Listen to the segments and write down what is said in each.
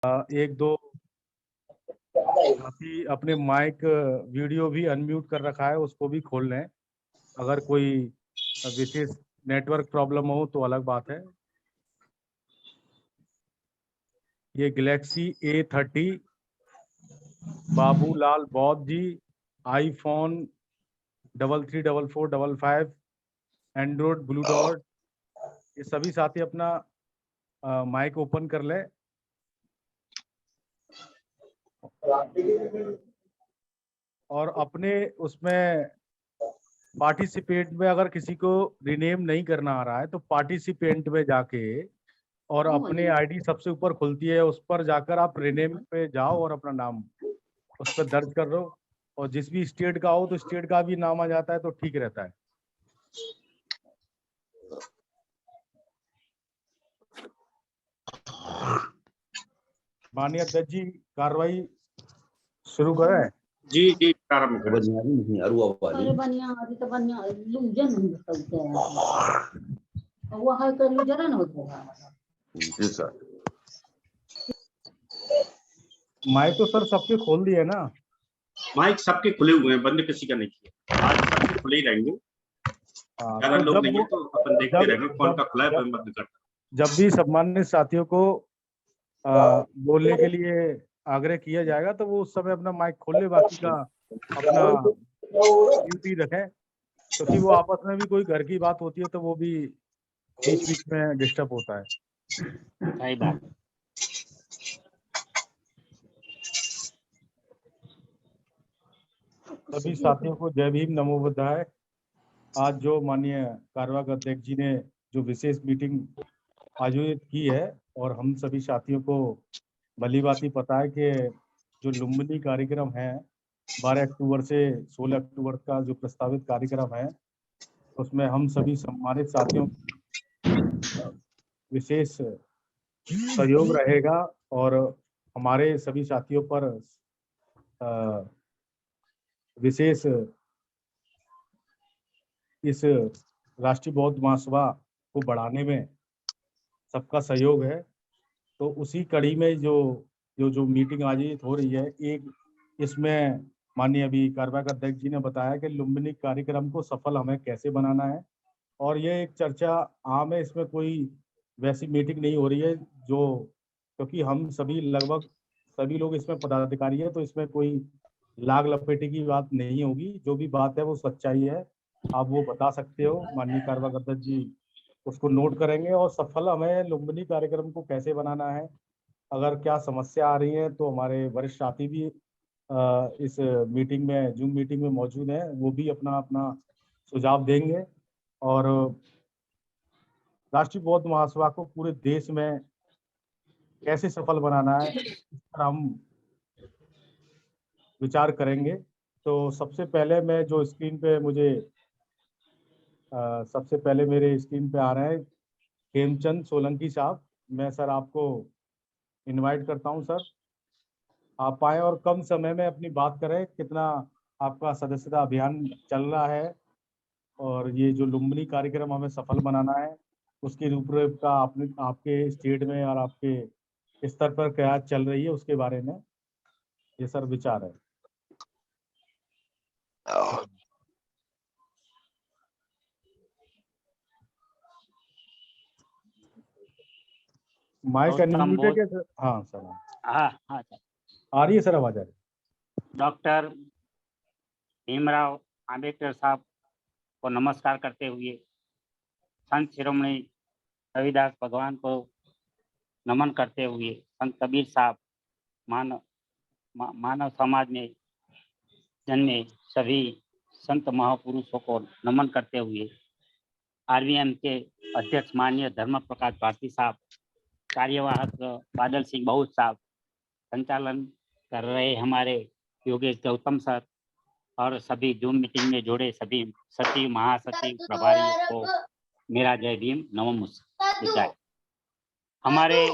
एक दो साथी अपने माइक वीडियो भी अनम्यूट कर रखा है, उसको भी खोल लें। अगर कोई विशेष नेटवर्क प्रॉब्लम हो तो अलग बात है। ये गैलेक्सी A30 बाबूलाल बौद्ध जी, आईफोन 334455, एंड्रॉयड ब्लू डॉट, ये सभी साथी अपना माइक ओपन कर लें। और अपने उसमें पार्टिसिपेंट में अगर किसी को रिनेम नहीं करना आ रहा है तो पार्टिसिपेंट में जाके और अपने आईडी सबसे ऊपर खुलती है, उस पर जाकर आप रिनेम पे जाओ और अपना नाम उस पर दर्ज कर लो। और जिस भी स्टेट का हो तो स्टेट का भी नाम आ जाता है तो ठीक रहता है। माननीय अध्यक्ष जी, कार्रवाई शुरू करें। जी जी, प्रारंभ करें। नहीं अरुआ वाली बनिया अभी तो बनिया लूजन नहीं सकते हैं वो है तो लूजन ना होता है। जी सर। माइक तो सर सबके खोल दिए ना? माइक सबके खुले हुए हैं, बंद किसी का नहीं किया। आज सबके खुले ही रहेंगे। ज्यादा तो लोग नहीं है तो अपन देखते रहेंगे कौन का खुला है, जब, बंद करता। जब भी सम्मानित साथियों को बोलने के लिए आग्रह किया जाएगा तो वो उस समय अपना माइक खोल ले, बाकी का अपना ड्यूटी रखें, क्योंकि वो आपस में भी कोई घर की बात होती है तो वो भी बीच बीच में डिस्टर्ब होता है। सही बात। सभी साथियों को जय भीम, नमो बुद्धाय। आज जो माननीय कार्यवाहक अध्यक्ष जी ने जो विशेष मीटिंग आयोजित की है और हम सभी साथियों को भली भांति पता है कि जो लुम्बिनी कार्यक्रम है 12 अक्टूबर से 16 अक्टूबर का जो प्रस्तावित कार्यक्रम है उसमें हम सभी सम्मानित साथियों विशेष सहयोग रहेगा और हमारे सभी साथियों पर विशेष इस राष्ट्रीय बौद्ध महासभा को बढ़ाने में सबका सहयोग है। तो उसी कड़ी में जो मीटिंग आयोजित हो रही है, एक इसमें माननीय अभी कार्यवाहक अध्यक्ष जी ने बताया कि लुम्बिनी कार्यक्रम को सफल हमें कैसे बनाना है, और ये एक चर्चा आम है, इसमें कोई वैसी मीटिंग नहीं हो रही है जो, क्योंकि हम सभी लगभग सभी लोग इसमें पदाधिकारी है तो इसमें कोई लाग लपेटे की बात नहीं होगी। जो भी बात है वो सच्चाई है, आप वो बता सकते हो, माननीय कार्यवाहक अध्यक्ष जी उसको नोट करेंगे। और सफल हमें लुम्बिनी कार्यक्रम को कैसे बनाना है, अगर क्या समस्या आ रही है तो हमारे वरिष्ठ साथी भी इस मीटिंग में, जूम मीटिंग में मौजूद है, वो भी अपना अपना सुझाव देंगे। और राष्ट्रीय बौद्ध महासभा को पूरे देश में कैसे सफल बनाना है इस पर हम विचार करेंगे। तो सबसे पहले मैं जो स्क्रीन पे मुझे सबसे पहले मेरे स्क्रीन पे आ रहे हैं हेमचंद सोलंकी साहब, मैं सर आपको इनवाइट करता हूं सर, आप आए और कम समय में अपनी बात करें। कितना आपका सदस्यता अभियान चल रहा है और ये जो लुम्बिनी कार्यक्रम हमें सफल बनाना है उसकी रूपरेखा आपने आपके स्टेट में और आपके स्तर पर क्या चल रही है उसके बारे में ये सर विचार है। माइक अनम्यूट है क्या सर? हाँ सर, हाँ हाँ सर। आ रही है सर आवाज? आ रही है। डॉक्टर भीमराव आम्बेडकर साहब को नमस्कार करते हुए, संत शिरोमणि रविदास भगवान को नमन करते हुए, संत कबीर साहब मानव समाज में जन्मे सभी संत महापुरुषों को नमन करते हुए, आरवीएम के अध्यक्ष माननीय धर्म प्रकाश भारती साहब, कार्यवाहक बादल सिंह बहुत साहब, संचालन कर रहे हमारे योगेश गौतम सर और सभी जूम मीटिंग में जुड़े सभी सचिव, महासचिव, प्रभारी को मेरा जय भीम, नमो बुद्धाय। हमारे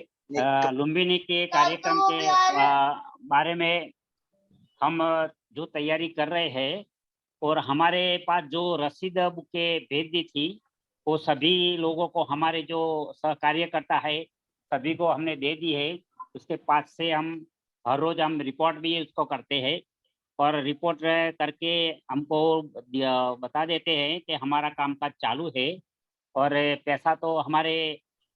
लुम्बिनी के कार्यक्रम के बारे में हम जो तैयारी कर रहे हैं और हमारे पास जो रसीद बुकें भेज दी थी वो सभी लोगों को, हमारे जो सहकार्यकर्ता है सभी को हमने दे दी है। उसके पास से हम हर रोज हम रिपोर्ट भी उसको करते हैं और रिपोर्ट करके हमको बता देते हैं कि हमारा कामकाज चालू है। और पैसा तो हमारे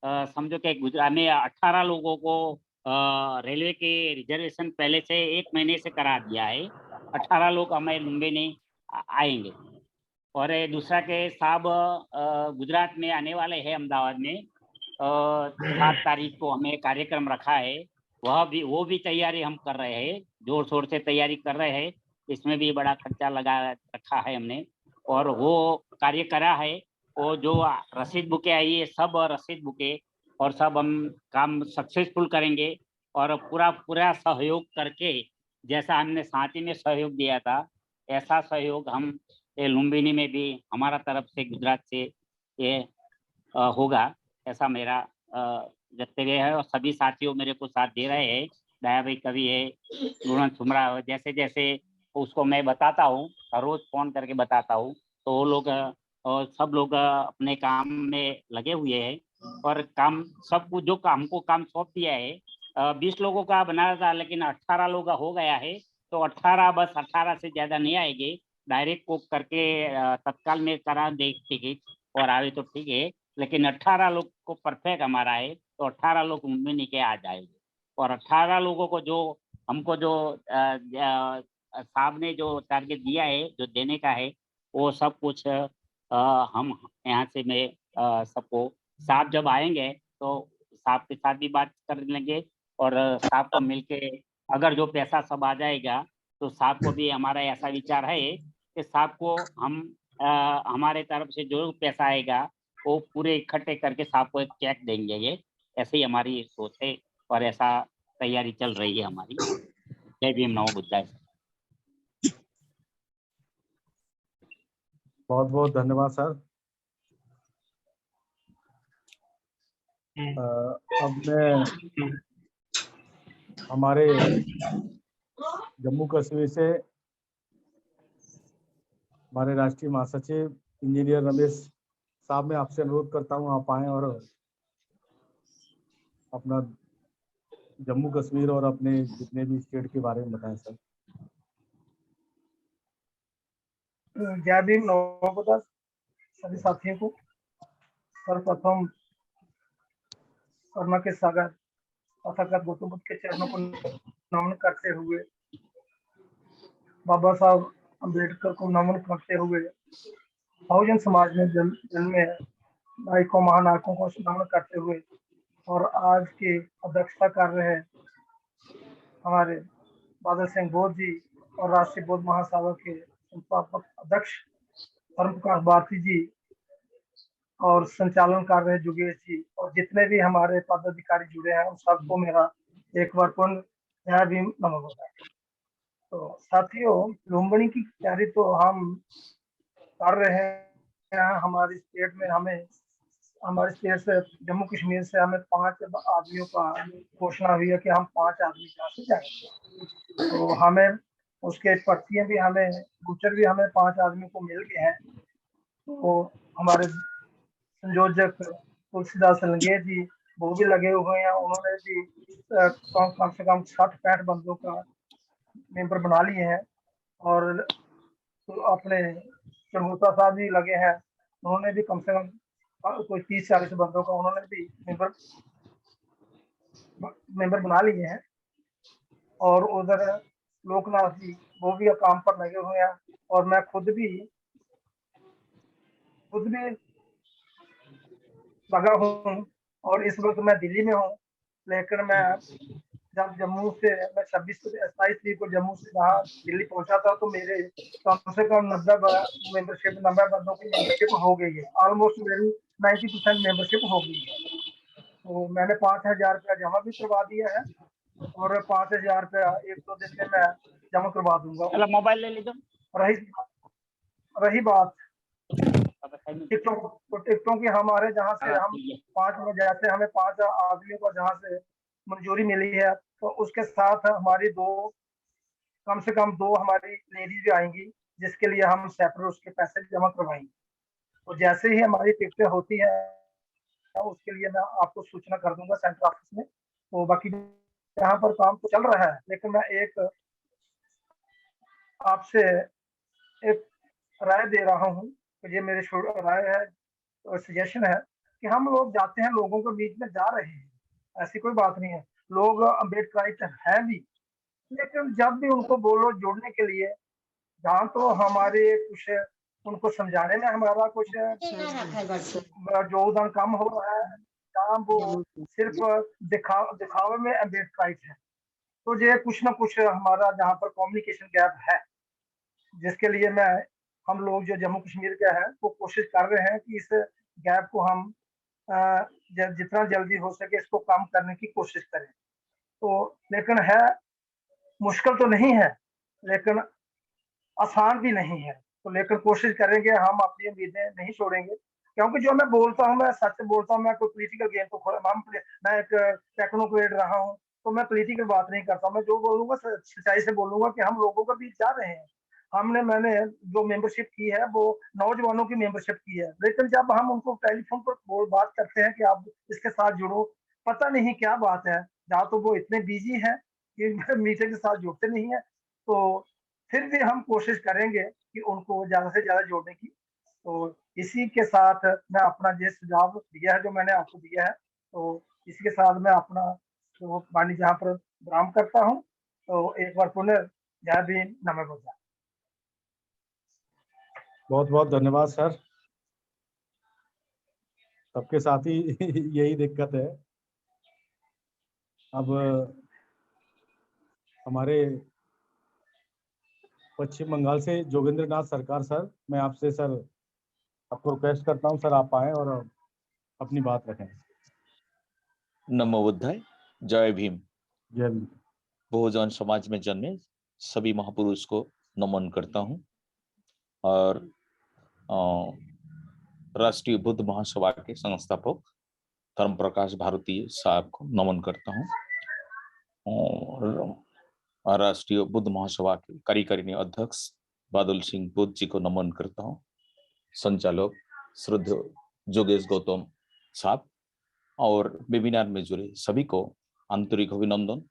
समझो कि गुजरात में 18 लोगों को रेलवे के रिजर्वेशन पहले से 1 महीने से करा दिया है। 18 लोग हमें लुम्बिनी आएंगे। और दूसरा के साहब गुजरात में आने वाले हैं अहमदाबाद में 7 तारीख को हमें कार्यक्रम रखा है। वो भी तैयारी हम कर रहे हैं, जोर शोर से तैयारी कर रहे हैं। इसमें भी बड़ा खर्चा लगा रखा है हमने और वो कार्य करा है। वो जो रसीद बुकें आई है सब रसीद बुकें और सब हम काम सक्सेसफुल करेंगे और पूरा सहयोग करके जैसा हमने सांची में सहयोग दिया था ऐसा सहयोग हम लुम्बिनी में भी हमारा तरफ से गुजरात से ये होगा, ऐसा मेरा वक्तव्य है। और सभी साथियों मेरे को साथ दे रहे हैं। दया भाई कवि है, गुणन सुमरा, जैसे जैसे उसको मैं बताता हूँ, हर रोज फोन करके बताता हूँ, तो वो लोग और सब लोग अपने काम में लगे हुए हैं। और काम सब कुछ जो हमको काम सौंप दिया है 20 लोगों का बनाया था लेकिन 18 लोग हो गया है। तो 18 बस 18 से ज्यादा नहीं आएंगे। डायरेक्ट कोक करके तत्काल में करा दे टिकट और आवे तो ठीक है, लेकिन 18 लोग को परफेक्ट हमारा है तो 18 लोग उनमें निके आ जाएंगे। और 18 लोगों को जो हमको जो साहब ने जो टारगेट दिया है जो देने का है वो सब कुछ हम यहाँ से मैं सबको साहब जब आएंगे तो साहब के साथ भी बात कर लेंगे और साहब को मिलके अगर जो पैसा सब आ जाएगा तो साहब को भी हमारा ऐसा विचार है कि साहब को हम हमारे तरफ से जो पैसा आएगा वो पूरे इकट्ठे करके साहब को एक चेक देंगे। ये ऐसे ही हमारी सोच है और ऐसा तैयारी चल रही है हमारी। जय भीम, नमो बुद्धाय। बहुत बहुत धन्यवाद सर। अब मैं हमारे जम्मू कश्मीर से हमारे राष्ट्रीय महासचिव इंजीनियर रमेश साहब, मैं आपसे अनुरोध करता हूं आप आए और अपना जम्मू कश्मीर और अपने जितने भी स्टेट के बारे में बताएं सर। जय भीम, नमो बुद्धाय सभी साथियों को। सर्वप्रथम करुणा के सागर तथागत गौतम बुद्ध के चरणों को नमन करते हुए, बाबा साहब अम्बेडकर को नमन करते हुए, बहुजन समाज में जन्मे नायकों महानायकों को नमन करते हुए और आज के अध्यक्षता कर रहे हमारे बादल सिंह बोध जी और राष्ट्रीय बौद्ध महासभा के संस्थापक अध्यक्ष धर्म प्रकाश भारती जी और संचालन कर रहे जुगेश जी और जितने भी हमारे पदाधिकारी जुड़े हैं उन सबको मेरा एक बार पूर्ण जय भीम, नमो बुद्धाय। तो साथियों, लुम्बिनी की तैयारी तो हम कर रहे हैं। हमारी स्टेट में हमारे स्टेट से जम्मू कश्मीर से हमें 5 आदमियों का घोषणा हुई है कि हम 5 आदमी यहाँ से जाएंगे। तो हमें उसके पर्चियां भी हमें बूचर भी हमें 5 आदमियों को मिल गए हैं। तो हमारे संयोजक तुलसीदास लंगेर जी वो भी लगे हुए हैं। उन्होंने भी कम से कम 60-65 बंदों का मेंबर बना लिए हैं। और तो अपने चरमोता साहब भी लगे हैं, उन्होंने भी कम से कम कोई 30-40 बंदों का उन्होंने भी मेंबर बना लिए हैं। और उधर लोकनाथ जी वो भी काम पर लगे हुए हैं और मैं खुद भी लगा हूँ। और इस वक्त मैं दिल्ली में हूँ, लेकिन मैं जब जम्मू से मैं 27 तारीख को जम्मू से वहाँ दिल्ली पहुंचा था तो मेरे कम से कम 90 बंदों की मेंबरशिप हो गई है। ऑलमोस्ट मेरी 90% मेंबरशिप हो गई है। तो मैंने 5,000 रुपया जमा भी करवा दिया है और 5,000 रुपया 1-2 दिन में मैं जमा करवा दूंगा। मोबाइल ले लीजिए। रही बात टिकटों की, हमारे जहाँ से हम 5 में जैसे हमें 5 आदमियों को जहाँ से मंजूरी मिली है तो उसके साथ हमारी कम से कम 2 हमारी लेडीज भी आएंगी जिसके लिए हम सेपरेट उसके पैसे जमा करवाएंगे। तो जैसे ही हमारी टिकटें होती है उसके लिए मैं आपको सूचना कर दूंगा सेंटर ऑफिस में। तो बाकी यहाँ पर काम तो चल रहा है, लेकिन मैं एक आपसे एक राय दे रहा हूँ, ये मेरी राय है और सजेशन है कि हम लोग जाते हैं, लोगों के बीच में जा रहे हैं, ऐसी कोई बात नहीं है, लोग अम्बेडकराइट है भी, लेकिन जब भी उनको बोलो जुड़ने के लिए, जहाँ तो हमारे कुछ उनको समझाने में हमारा कुछ योगदान कम हो रहा है, जहाँ वो सिर्फ दिखावे में अम्बेडकराइट है, तो ये कुछ ना कुछ हमारा जहाँ पर कम्युनिकेशन गैप है, जिसके लिए हम लोग जो जम्मू कश्मीर के हैं वो कोशिश कर रहे हैं कि इस गैप को हम जितना जल्दी हो सके इसको कम करने की कोशिश करें। तो लेकिन है, मुश्किल तो नहीं है, लेकिन आसान भी नहीं है, तो लेकिन कोशिश करेंगे, हम अपनी उम्मीदें नहीं छोड़ेंगे, क्योंकि जो मैं बोलता हूँ मैं सच बोलता हूँ, मैं कोई पॉलिटिकल गेम तो मैं एक टेक्नोक्रेट रहा हूँ, तो मैं पॉलिटिकल बात नहीं करता, मैं जो बोलूंगा सच्चाई से बोलूंगा कि हम लोगों के बीच जा रहे हैं। मैंने जो मेंबरशिप की है वो नौजवानों की मेंबरशिप की है, लेकिन जब हम उनको टेलीफोन पर बात करते हैं कि आप इसके साथ जुड़ो, पता नहीं क्या बात है, या तो वो इतने बिजी हैं कि मीटिंग के साथ जुड़ते नहीं है, तो फिर भी हम कोशिश करेंगे कि उनको ज्यादा से ज्यादा जोड़ने की। तो इसी के साथ मैं अपना जो सुझाव दिया है, जो मैंने आपको दिया है, तो इसी के साथ मैं अपना जो वाणी जहाँ पर विराम करता हूँ। तो एक बार पुनः जय भीम, नमः बुद्धाय। बहुत बहुत धन्यवाद सर। सबके साथ ही यही दिक्कत है। अब हमारे पश्चिम बंगाल से जोगेंद्र नाथ सरकार सर, मैं आपसे सर आपको रिक्वेस्ट करता हूं सर, आप आए और अपनी बात रखें। नमो बुद्धाय, जय भीम। जय भीम। बहुजन समाज में जन्मे सभी महापुरुष को नमन करता हूं और राष्ट्रीय बुद्ध महासभा के संस्थापक धर्म प्रकाश भारती साहब को नमन करता हूं और राष्ट्रीय बुद्ध महासभा के कार्यकारिणी अध्यक्ष बादल सिंह बुद्ध जी को नमन करता हूं, संचालक श्रद्धेय जोगेश गौतम साहब और वेबिनार में जुड़े सभी को आंतरिक अभिनंदन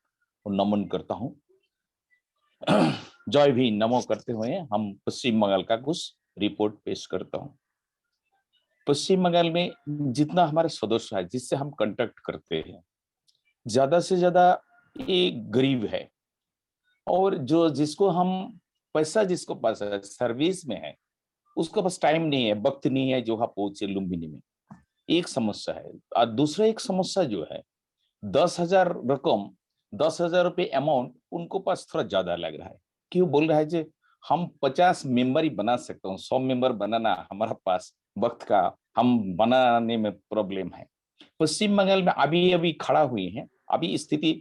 और नमन करता हूं। जय भी नमो करते हुए हम पश्चिम बंगाल का कुछ रिपोर्ट पेश करता हूं। पश्चिम बंगाल में जितना हमारे सदस्य है, जिससे हम कांटेक्ट करते हैं, ज्यादा से ज्यादा ये गरीब है, और जो जिसको हम पैसा जिसको पास है, सर्विस में है, उसके पास टाइम नहीं है, वक्त नहीं है जो वहां पहुंचे लुम्बिनी में, एक समस्या है। और दूसरा एक समस्या जो है 10,000 रकम, 10,000 रुपये अमाउंट उनको पास थोड़ा ज्यादा लग रहा है। क्यों बोल रहा है जे हम 50 मेंबर ही बना सकते हैं, 100 मेंबर बनाना हमारा पास वक्त का, हम बनाने में प्रॉब्लम है। पश्चिम बंगाल में अभी अभी खड़ा हुई है, अभी स्थिति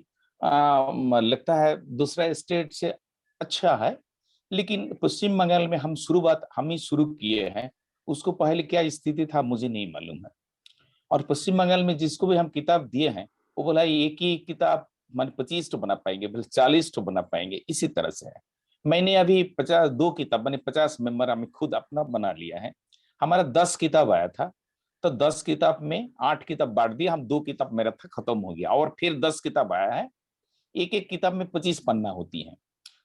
लगता है दूसरा स्टेट से अच्छा है, लेकिन पश्चिम बंगाल में हम ही शुरू किए हैं, उसको पहले क्या स्थिति था मुझे नहीं मालूम है। और पश्चिम बंगाल में जिसको भी हम किताब दिए हैं वो बोला एक ही किताब मान 25 तो बना पाएंगे, बोले 40 तो बना पाएंगे, इसी तरह से है। मैंने अभी 52 किताब मैंने 50 मेंबर हमें खुद अपना बना लिया है। हमारा 10 किताब आया था, तो 10 किताब में 8 किताब बांट दिया, हम 2 किताब मेरा था खत्म हो गया, और फिर 10 किताब आया है, एक एक किताब में 25 पन्ना होती है।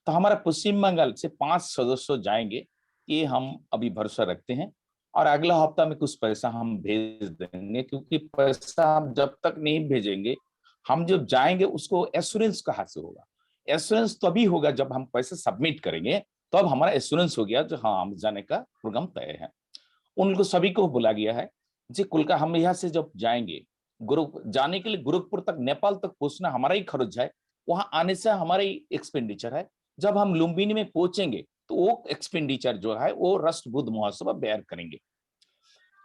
तो हमारा पश्चिम बंगाल से 5 सदस्य जाएंगे, ये हम अभी भरोसा रखते हैं, और अगला हफ्ता में कुछ पैसा हम भेज देंगे, क्योंकि पैसा हम जब तक नहीं भेजेंगे, हम जब जाएंगे उसको एश्योरेंस कहाँ से होगा। एश्योरेंस तभी होगा जब हम पैसे सबमिट करेंगे, तो अब हमारा एश्योरेंस हो गया जो हाँ हम जाने का प्रोग्राम तय है। उनको सभी को बोला गया है जी, कुल हम यहाँ से जब जाएंगे जाने के लिए गोरखपुर तक, नेपाल तक पहुंचना हमारा ही खर्च है, वहां आने से हमारा ही एक्सपेंडिचर है। जब हम लुम्बिनी में पहुंचेंगे तो वो एक्सपेंडिचर जो है वो राष्ट्र बुद्ध महोत्सव बेयर करेंगे।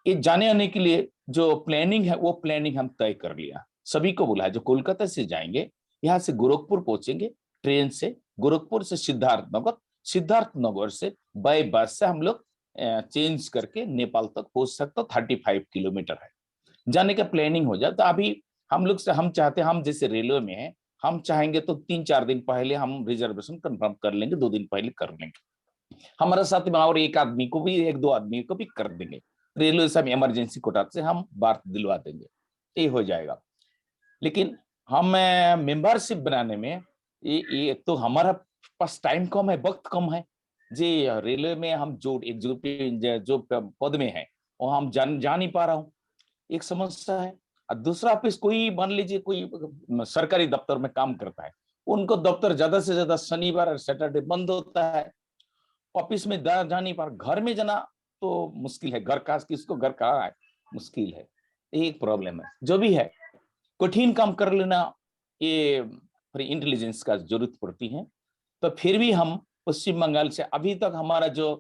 ये जाने आने के लिए जो प्लानिंग है वो प्लानिंग हम तय कर लिया, सभी को बोला है। जो कोलकाता से जाएंगे, यहाँ से गोरखपुर पहुंचेंगे ट्रेन से, गोरखपुर से सिद्धार्थनगर, सिद्धार्थनगर से बाय बस से हम लोग चेंज करके नेपाल तक पहुंच सकते। 35 किलोमीटर है, जाने का प्लानिंग हो जाए। तो अभी हम लोग से हम चाहते हैं, हम जैसे रेलवे में है, हम चाहेंगे तो 3-4 दिन पहले हम रिजर्वेशन कंफर्म कर लेंगे, 2 दिन पहले कर लेंगे। हमारे साथ में और एक आदमी को भी, 1-2 आदमी को भी कर देंगे, रेलवे से हम इमरजेंसी कोटा से हम बात दिलवा देंगे, ये हो जाएगा। लेकिन हम मेंबरशिप बनाने में ये तो हमारा पास टाइम कम है, वक्त कम है जी। रेलवे में हम जो पद में है वो हम जा नहीं पा रहा हूँ, एक समस्या है। और दूसरा ऑफिस कोई मान लीजिए कोई सरकारी दफ्तर में काम करता है, उनको दफ्तर ज्यादा से ज्यादा शनिवार और सैटरडे बंद होता है, ऑफिस में जा नहीं पा रहा। घर में जाना तो मुश्किल है, घर का किसको घर कहाँ है, मुश्किल है, एक प्रॉब्लम है। जो भी है कठिन काम कर लेना, ये इंटेलिजेंस का जरूरत पड़ती है। तो फिर भी हम पश्चिम बंगाल से अभी तक हमारा जो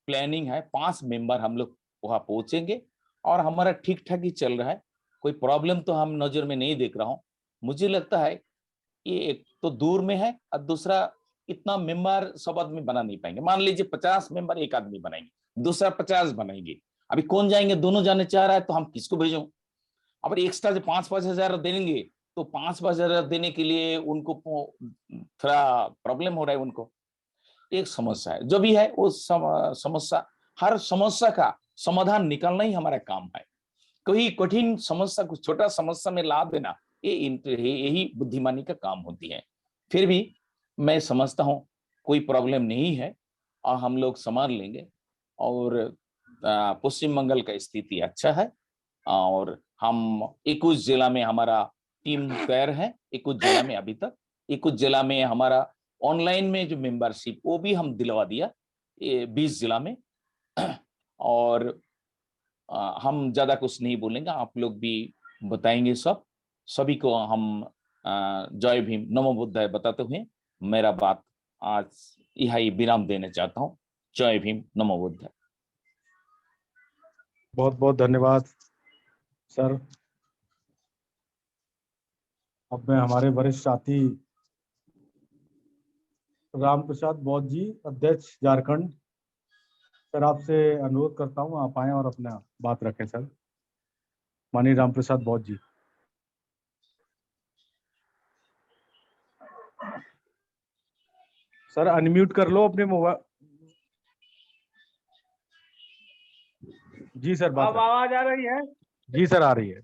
प्लानिंग है 5 मेंबर हम लोग वहां पहुंचेंगे और हमारा ठीक ठाक ही चल रहा है, कोई प्रॉब्लम तो हम नजर में नहीं देख रहा हूं। मुझे लगता है ये एक तो दूर में है और दूसरा इतना मेंबर सब आदमी बना नहीं पाएंगे। मान लीजिए 50 मेंबर एक आदमी बनाएंगे, दूसरा 50 बनाएंगे, अभी कौन जाएंगे, दोनों जाने चाह रहा है तो हम किसको भेजो। अब एक्स्ट्रा जो 5-5 हजार देंगे तो 5-5 हजार देने के लिए उनको थोड़ा प्रॉब्लम हो रहा है, उनको एक समस्या है। जो भी है वो समस्या, हर समस्या का समाधान निकालना ही हमारा काम है। कोई कठिन समस्या को छोटा समस्या में ला देना यही बुद्धिमानी का काम होती है। फिर भी मैं समझता हूँ कोई प्रॉब्लम नहीं है और हम लोग संभाल लेंगे। और पश्चिम बंगाल का स्थिति अच्छा है और हम 21 जिला में हमारा टीम तैयार है। 21 जिला में अभी तक 21 जिला में हमारा ऑनलाइन में जो मेंबरशिप वो भी हम दिलवा दिया 20 जिला में। और हम ज्यादा कुछ नहीं बोलेंगे, आप लोग भी बताएंगे। सभी को हम जय भीम नमो बुद्धाय बताते हुए मेरा बात आज यही विराम देना चाहता हूँ। जय भीम नमो बुद्धाय। बहुत बहुत धन्यवाद सर। अब मैं हमारे वरिष्ठ साथी राम प्रसाद बौद्ध जी, अध्यक्ष झारखंड, सर आपसे अनुरोध करता हूं आप आए और अपना बात रखें सर। माननीय राम प्रसाद बौद्ध जी। सर अनम्यूट कर लो अपने मोबाइल। जी सर बात अब आवाज आ रही है? जी सर आ रही है।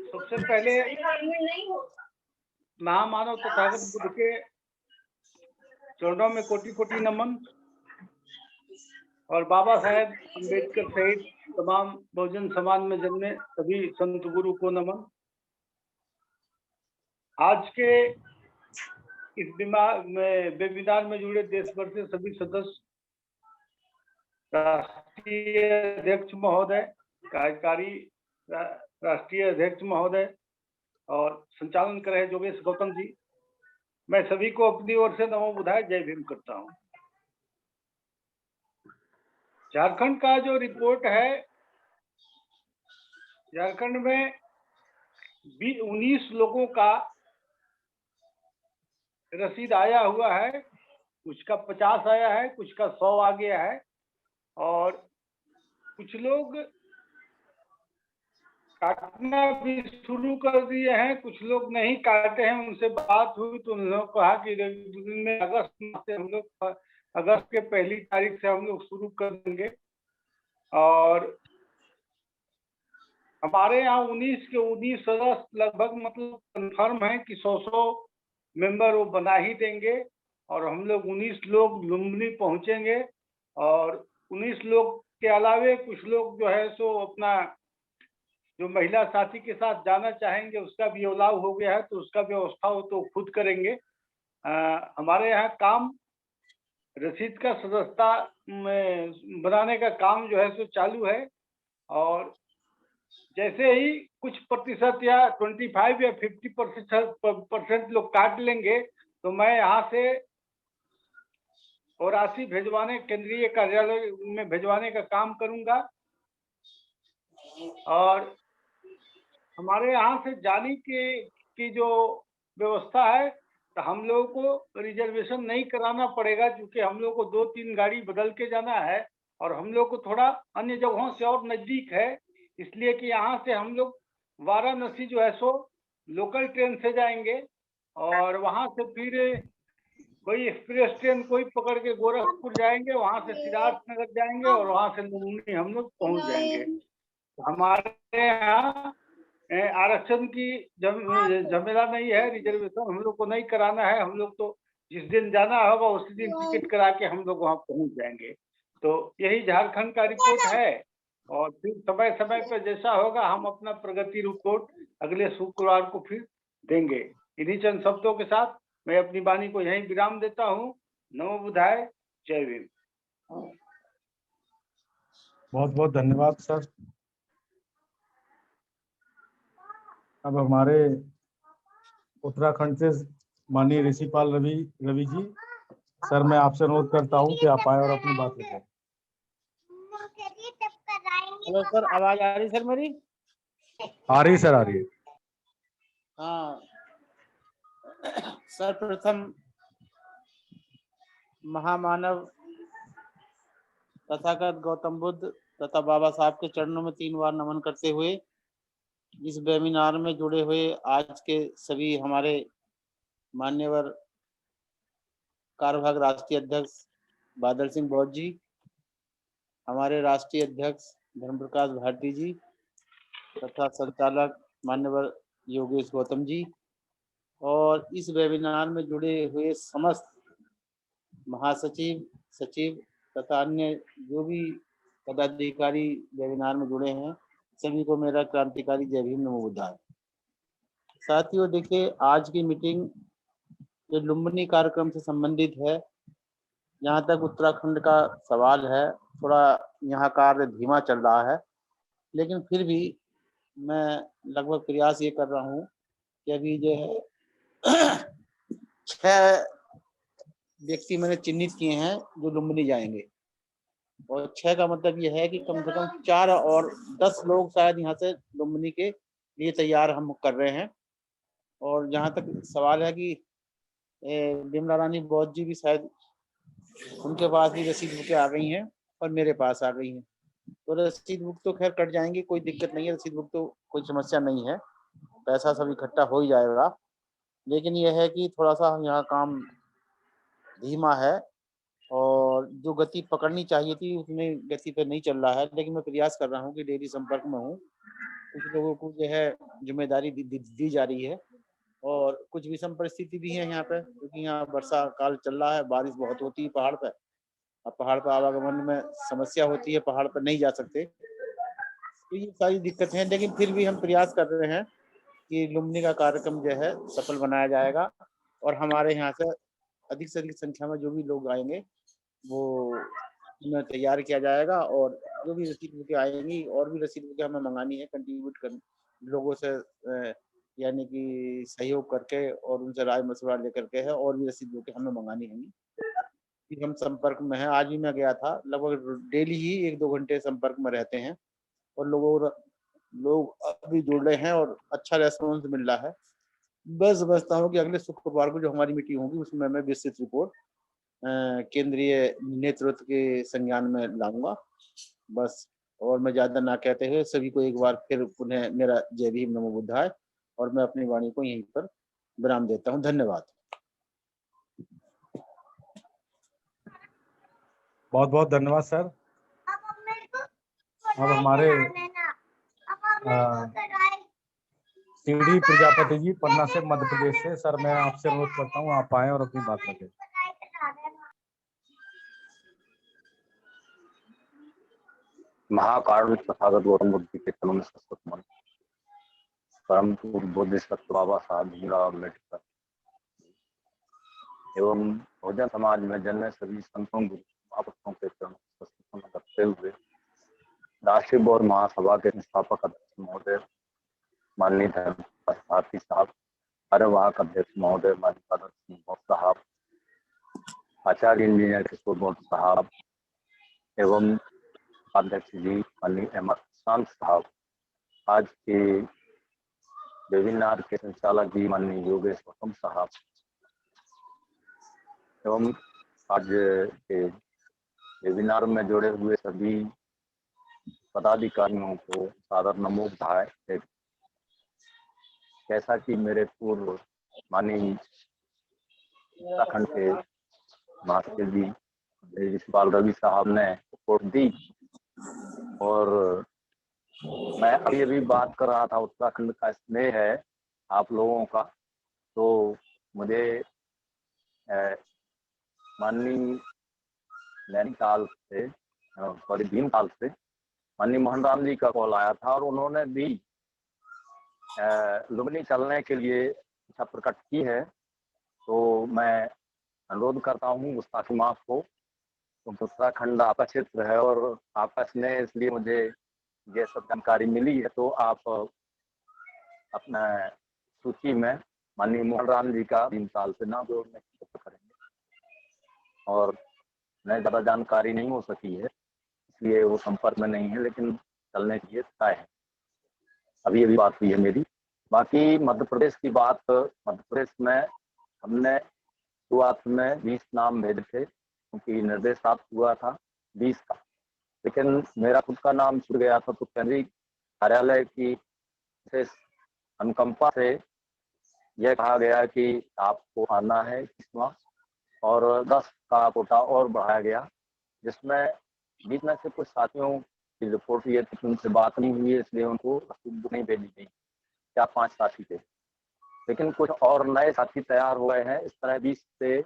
सबसे पहले महामानव तथागत बुद्ध के चरणों में कोटि कोटि नमन और बाबा साहेब अम्बेडकर सहित तमाम बहुजन समाज में जन्मे सभी संत गुरु को नमन। आज के इस वेबिनार में जुड़े देश भर से सभी सदस्य, राष्ट्रीय अध्यक्ष महोदय, कार्यकारी राष्ट्रीय अध्यक्ष महोदय और संचालन कर रहे योगेश गौतम जी, मैं सभी को अपनी ओर से नमो बुद्धाय जय भीम करता हूं। झारखंड का जो रिपोर्ट है, झारखंड में 19 लोगों का रसीद आया हुआ है, कुछ का 50 आया है, कुछ का 100 आ गया है और कुछ लोग काटना भी शुरू कर दिए हैं, कुछ लोग नहीं काटे हैं। उनसे बात हुई तो उन्होंने कहा कि अगस्त से हम लोग अगस्त के पहली तारीख से हम लोग शुरू कर देंगे। और हमारे यहाँ 19 के 19 सदस्य लगभग मतलब कंफर्म है कि 100 मेंबर वो बना ही देंगे और हम लोग 19 लोग लुम्बिनी पहुंचेंगे और 19 लोग के अलावे कुछ लोग जो है सो अपना जो महिला साथी के साथ जाना चाहेंगे उसका भी अलाव हो गया है, तो उसका व्यवस्था हो तो खुद करेंगे। हमारे यहाँ काम रसीद का सदस्यता में बनाने का काम जो है सो चालू है और जैसे ही कुछ प्रतिशत या 25 या 50% लोग काट लेंगे तो मैं यहाँ से और राशि भेजवाने केंद्रीय कार्यालय में भेजवाने का काम करूंगा। और हमारे यहाँ से जाने की जो व्यवस्था है तो हम लोगों को रिजर्वेशन नहीं कराना पड़ेगा, क्योंकि हम लोग को 2-3 गाड़ी बदल के जाना है और हम लोग को थोड़ा अन्य जगहों से और नजदीक है, इसलिए कि यहाँ से हम लोग वाराणसी जो है सो लोकल ट्रेन से जाएंगे और वहाँ से फिर कोई एक्सप्रेस ट्रेन कोई पकड़ के गोरखपुर जाएंगे, वहाँ से सिद्धार्थ नगर जाएंगे और वहाँ से लुम्बिनी हम लोग पहुँच जाएंगे। हमारे यहाँ आरक्षण की झमेला नहीं है, रिजर्वेशन हम लोग को नहीं कराना है। हम लोग तो जिस दिन जाना होगा उसी दिन टिकट करा के हम लोग वहाँ पहुँच जाएंगे। तो यही झारखंड का रिपोर्ट है, और फिर समय समय पर जैसा होगा हम अपना प्रगति रिपोर्ट अगले शुक्रवार को फिर देंगे। इन्हीं चंद शब्दों के साथ मैं अपनी वाणी को यहीं विराम देता हूँ। नमो बुद्धाय, जय भीम। बहुत बहुत धन्यवाद सर। अब हमारे उत्तराखंड से माननीय ऋषिपाल रवि जी, सर मैं आपसे अनुरोध करता हूं कि आप आए और अपनी बात रखें। हेलो सर, आवाज आ रही सर मेरी? आ रही सर, आ रही है। हाँ सर, प्रथम महामानव तथागत गौतम बुद्ध तथा बाबा साहब के चरणों में 3 बार नमन करते हुए इस वेबिनार में जुड़े हुए आज के सभी हमारे मान्यवर कार्यवाहक राष्ट्रीय अध्यक्ष बादल सिंह बौद्ध जी, हमारे राष्ट्रीय अध्यक्ष धर्म प्रकाश भारती जी तथा संचालक मान्यवर योगेश गौतम जी, और इस वेबिनार में जुड़े हुए समस्त महासचिव, सचिव तथा अन्य जो भी पदाधिकारी वेबिनार में जुड़े हैं, सभी को मेरा क्रांतिकारी जय भीम, नमो बुद्धाय। साथियों, देखिए आज की मीटिंग जो लुम्बिनी कार्यक्रम से संबंधित है, जहाँ तक उत्तराखंड का सवाल है, थोड़ा यहाँ कार्य धीमा चल रहा है, लेकिन फिर भी मैं लगभग प्रयास ये कर रहा हूँ कि अभी जो है 6 व्यक्ति मैंने चिन्हित किए हैं जो लुम्बिनी जाएंगे, और 6 का मतलब ये है कि कम से कम 4 और 10 लोग शायद यहाँ से लुम्बिनी के लिए तैयार हम कर रहे हैं। और जहाँ तक सवाल है कि बिमला रानी बौद्ध जी भी शायद उनके पास भी रसीद बुकें आ गई हैं और मेरे पास आ गई हैं, तो रसीद बुक तो खैर कट जाएंगी, कोई दिक्कत नहीं है, रसीद बुक तो कोई समस्या नहीं है, पैसा सब इकट्ठा हो ही जाएगा। लेकिन यह है कि थोड़ा सा यहाँ काम धीमा है और जो गति पकड़नी चाहिए थी उतनी गति पे नहीं चल रहा है, लेकिन मैं प्रयास कर रहा हूँ कि डेली संपर्क में हूँ। कुछ लोगों को जो है जिम्मेदारी दी जा रही है, और कुछ विषम परिस्थिति भी है यहाँ पे, क्योंकि यहाँ वर्षा काल चल रहा है, बारिश बहुत होती है पहाड़ पे, अब पहाड़ पर आवागमन में समस्या होती है, पहाड़ पर नहीं जा सकते, तो ये सारी दिक्कतें हैं। लेकिन फिर भी हम प्रयास कर रहे हैं कि लुम्बिनी का कार्यक्रम जो है सफल बनाया जाएगा, और हमारे यहाँ से अधिक संख्या में जो भी लोग आएंगे वो उन्हें तैयार किया जाएगा, और जो भी रसीद बुकें आएंगी, और भी रसीद बुकें हमें मंगानी है कंट्रीब्यूट कर लोगों से, यानी कि सहयोग करके और उनसे राय मशवरा लेकर के है, और भी रसीद बुकें हमें मंगानी है। हम संपर्क में हैं, आज भी मैं गया था, लगभग डेली ही 1-2 घंटे संपर्क में रहते हैं, और लोग अभी जुड़ रहे हैं और अच्छा रेस्पॉन्स मिल रहा है। बस समझता हूँ कि अगले शुक्रवार को जो हमारी मीटिंग होगी उसमें मैं विस्तृत रिपोर्ट केंद्रीय नेतृत्व के संज्ञान में लाऊंगा। बस, और मैं ज्यादा ना कहते हुए सभी को एक बार फिर पुनः मेरा जय भीम, नमो बुद्धाय, और मैं अपनी वाणी को यहीं पर विराम देता हूँ। धन्यवाद। बहुत बहुत धन्यवाद सर। अब हमारे सीडी प्रजापति जी पन्ना से, मध्य प्रदेश से, सर मैं आपसे अनुरोध करता हूँ आप आए और अपनी बात रखें। महाकारुणिक तथागत गौतम बुद्ध जी के चरणों में सशक्त मन, परम पूज्य बोधिसत्व बाबा साहब भीमराव अम्बेडकर एवं बहुजन समाज में जन्मे सभी संतों गुरु महापुरुषों के चरणों में सशक्त मन करते हुए राष्ट्रीय बौद्ध महासभा के संस्थापक अध्यक्ष महोदय माननीय धर्म प्रकाश भारती साहब, कार्यवाहक अध्यक्ष महोदय माननीय बादल सिंह बौद्ध साहब, आचार्य इंजीनियर किशोर बौद्ध साहब एवं अध्यक्ष जी माननीय अहमद शांत साहब, आज के वेबिनार के संचालक जी माननीय योगेश गौतम साहब, एवं आज के वेबिनार में जुड़े हुए सभी पदाधिकारियों को सादर नमो बुद्धाय। जैसा कि मेरे पूर्व माननीय उत्तराखंड के महासचिव जी ऋषिपाल रवि साहब ने रिपोर्ट दी, और मैं अभी अभी बात कर रहा था, उत्तराखंड का स्नेह है आप लोगों का, तो मुझे माननीय नैनीताल से, सॉरी भीमताल से माननीय मोहन राम जी का कॉल आया था और उन्होंने भी लुम्बिनी चलने के लिए इच्छा प्रकट की है। तो मैं अनुरोध करता हूँ गुस्ताखी माफ को, क्योंकि उत्तराखंड आपका क्षेत्र है और आपका स्नेह, इसलिए मुझे ये सब जानकारी मिली है। तो आप अपना सूची में माननीय मोहन राम जी का भीमताल से नाम जोड़ने की कोशिश करेंगे। और नहीं ज़्यादा जानकारी नहीं हो सकी है, इसलिए वो संपर्क में नहीं है, लेकिन चलने की तय है। अभी अभी बात हुई है मेरी। बाकी मध्य प्रदेश की बात, मध्य प्रदेश में हमने शुरुआत में 20 नाम भेजे थे, क्योंकि निर्देश प्राप्त हुआ था 20 का, लेकिन मेरा खुद का नाम छूट गया था। तो केंद्रीय कार्यालय की विशेष अनुकंपा से यह कहा गया कि आपको आना है 21वां, और 10 का कोटा और बढ़ाया गया, जिसमें बीच में से कुछ साथियों की रिपोर्ट ये थी कि उनसे बात नहीं हुई है, इसलिए उनको बुक नहीं भेजी गई। 4-5 साथी थे, लेकिन कुछ और नए साथी तैयार हो गए हैं। इस तरह 20 से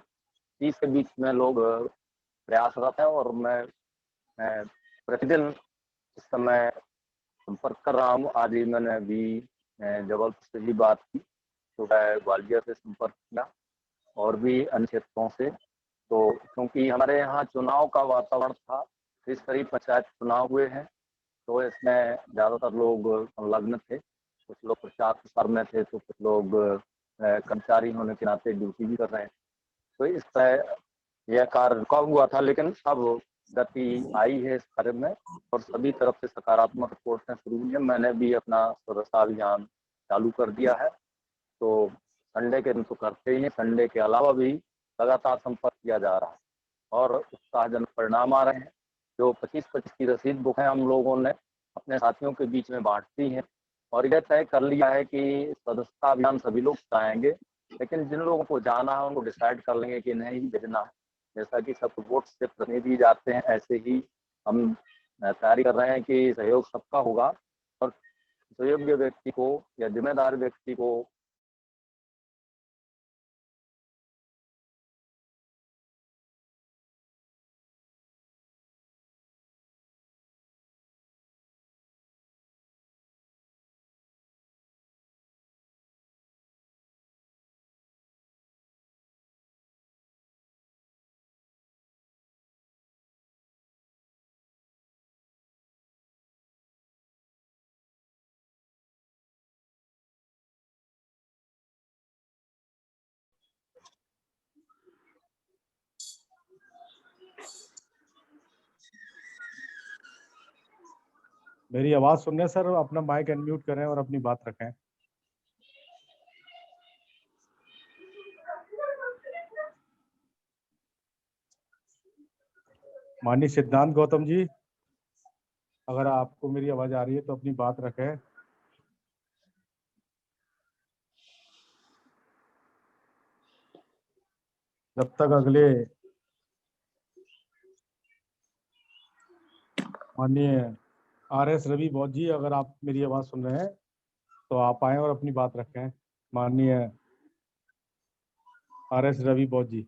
30 के बीच में लोग प्रयासरत हैं, और मैं प्रतिदिन इस समय संपर्क कर रहा हूँ। आज ही मैंने अभी जबलपुर से भी बात की, तो ग्वालियर से संपर्क किया और भी अन्य क्षेत्रों से। तो क्योंकि हमारे यहाँ चुनाव का वातावरण था, इस करीब पंचायत चुनाव हुए हैं, तो इसमें ज़्यादातर लोग संलग्न थे। कुछ लोग प्रचार प्रसार में थे, तो कुछ लोग कर्मचारी होने के नाते ड्यूटी भी कर रहे हैं। तो इस तरह यह कार्य रुका हुआ था, लेकिन अब गति आई है इस कार्य में और सभी तरफ से सकारात्मक रिपोर्टें शुरू हुई है। मैंने भी अपना सदस्यता अभियान चालू कर दिया है। तो संडे के दिन तो करते ही हैं, संडे के अलावा भी लगातार संपर्क किया जा रहा है और उत्साहजनक परिणाम आ रहे हैं। जो 25-25 की रसीद बुक है हम लोगों ने अपने साथियों के बीच में बांट दी है, और यह तय कर लिया है कि सदस्यता अभियान सभी लोग जाएंगे, लेकिन जिन लोगों को जाना है उनको डिसाइड कर लेंगे कि नहीं भेजना है। जैसा कि सब वोट से प्रतिनिधि जाते हैं, ऐसे ही हम तैयारी कर रहे हैं कि सहयोग सबका होगा और सहयोग्य व्यक्ति को या जिम्मेदार व्यक्ति को मेरी आवाज सुन रहे हैं सर? अपना माइक अनम्यूट करें और अपनी बात रखें। माननीय सिद्धांत गौतम जी, अगर आपको मेरी आवाज आ रही है तो अपनी बात रखें। जब तक अगले माननीय RS रवि बौद्ध जी, अगर आप मेरी आवाज सुन रहे हैं तो आप आए और अपनी बात रखें। माननीय RS रवि बौद्ध जी,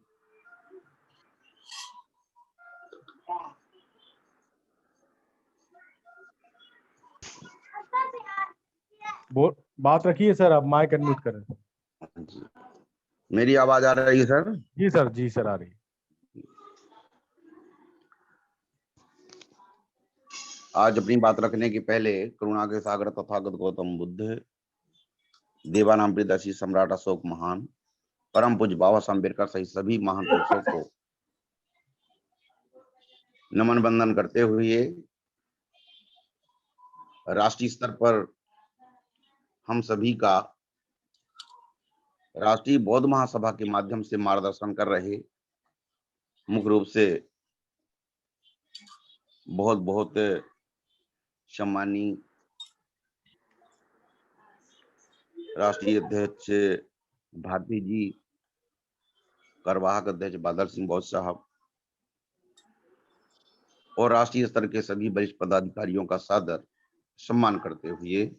बात रखिए सर, आप माइक अनम्यूट करें। मेरी आवाज आ रही है सर? जी सर, जी सर, आ रही है। आज अपनी बात रखने के पहले करुणा के सागर तथागत गौतम बुद्ध, देवानाम प्रियदर्शी सम्राट अशोक महान, परम पूज्य बाबा साहब अम्बेडकर सहित सभी महान पुरुषों को नमन वंदन करते हुए राष्ट्रीय स्तर पर हम सभी का राष्ट्रीय बौद्ध महासभा के माध्यम से मार्गदर्शन कर रहे मुख्य रूप से बहुत बहुत सम्मानीय राष्ट्रीय अध्यक्ष भारती जी, कार्यवाहक अध्यक्ष बादल सिंह बौद्ध साहब और राष्ट्रीय स्तर के सभी वरिष्ठ पदाधिकारियों का सादर सम्मान करते हुए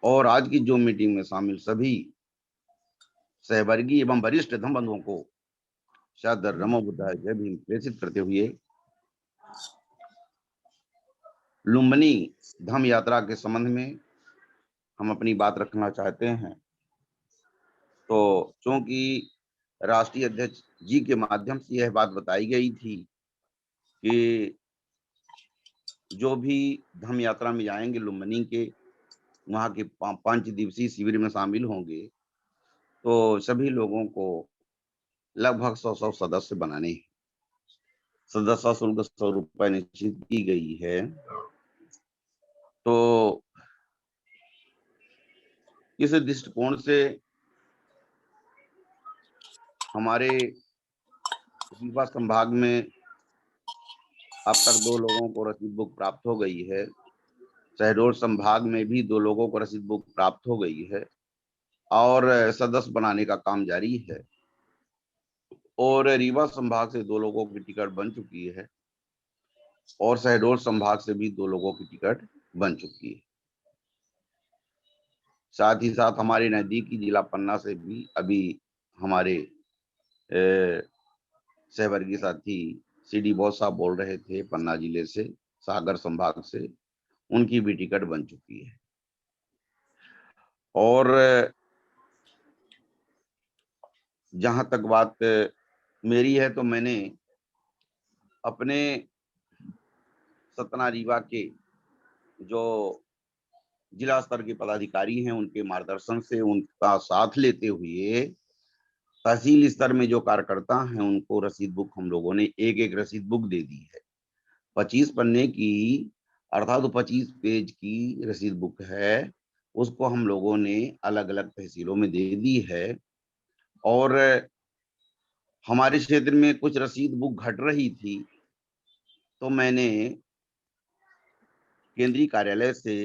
और आज की जो मीटिंग में शामिल सभी सहवर्गीय एवं वरिष्ठ धर्म बंधुओं को सादर नमो बुद्धाय जय भीम प्रेषित करते हुए लुम्बिनी धम्म यात्रा के संबंध में हम अपनी बात रखना चाहते हैं। तो चूंकि राष्ट्रीय अध्यक्ष जी के माध्यम से यह बात बताई गई थी कि जो भी धम्म यात्रा में जाएंगे लुम्बिनी के वहाँ के 5 दिवसीय शिविर में शामिल होंगे, तो सभी लोगों को लगभग 100 सदस्य बनाने हैं। सदस्य शुल्क 100 रुपए निश्चित की गई है। तो इस दृष्टिकोण से हमारे रीवा संभाग में अब तक 2 लोगों को रसीद बुक प्राप्त हो गई है। शहडोल संभाग में भी 2 लोगों को रसीद बुक प्राप्त हो गई है और सदस्य बनाने का काम जारी है। और रीवा संभाग से 2 लोगों की टिकट बन चुकी है और शहडोल संभाग से भी 2 लोगों की टिकट बन चुकी है। साथ ही साथ हमारे नजदीकी जिला पन्ना से भी अभी हमारे सहवर्गीय साथी सीडी बॉस साहब बोल रहे थे, पन्ना जिले से, सागर संभाग से, उनकी भी टिकट बन चुकी है। और जहां तक बात मेरी है तो मैंने अपने सतना रीवा के जो जिला स्तर के पदाधिकारी हैं उनके मार्गदर्शन से उनका साथ लेते हुए तहसील स्तर में जो कार्यकर्ता हैं उनको रसीद बुक हम लोगों ने एक रसीद बुक दे दी है। 25 पन्ने की अर्थात 25 पेज की रसीद बुक है, उसको हम लोगों ने अलग अलग तहसीलों में दे दी है। और हमारे क्षेत्र में कुछ रसीद बुक घट रही थी तो मैंने केंद्रीय कार्यालय से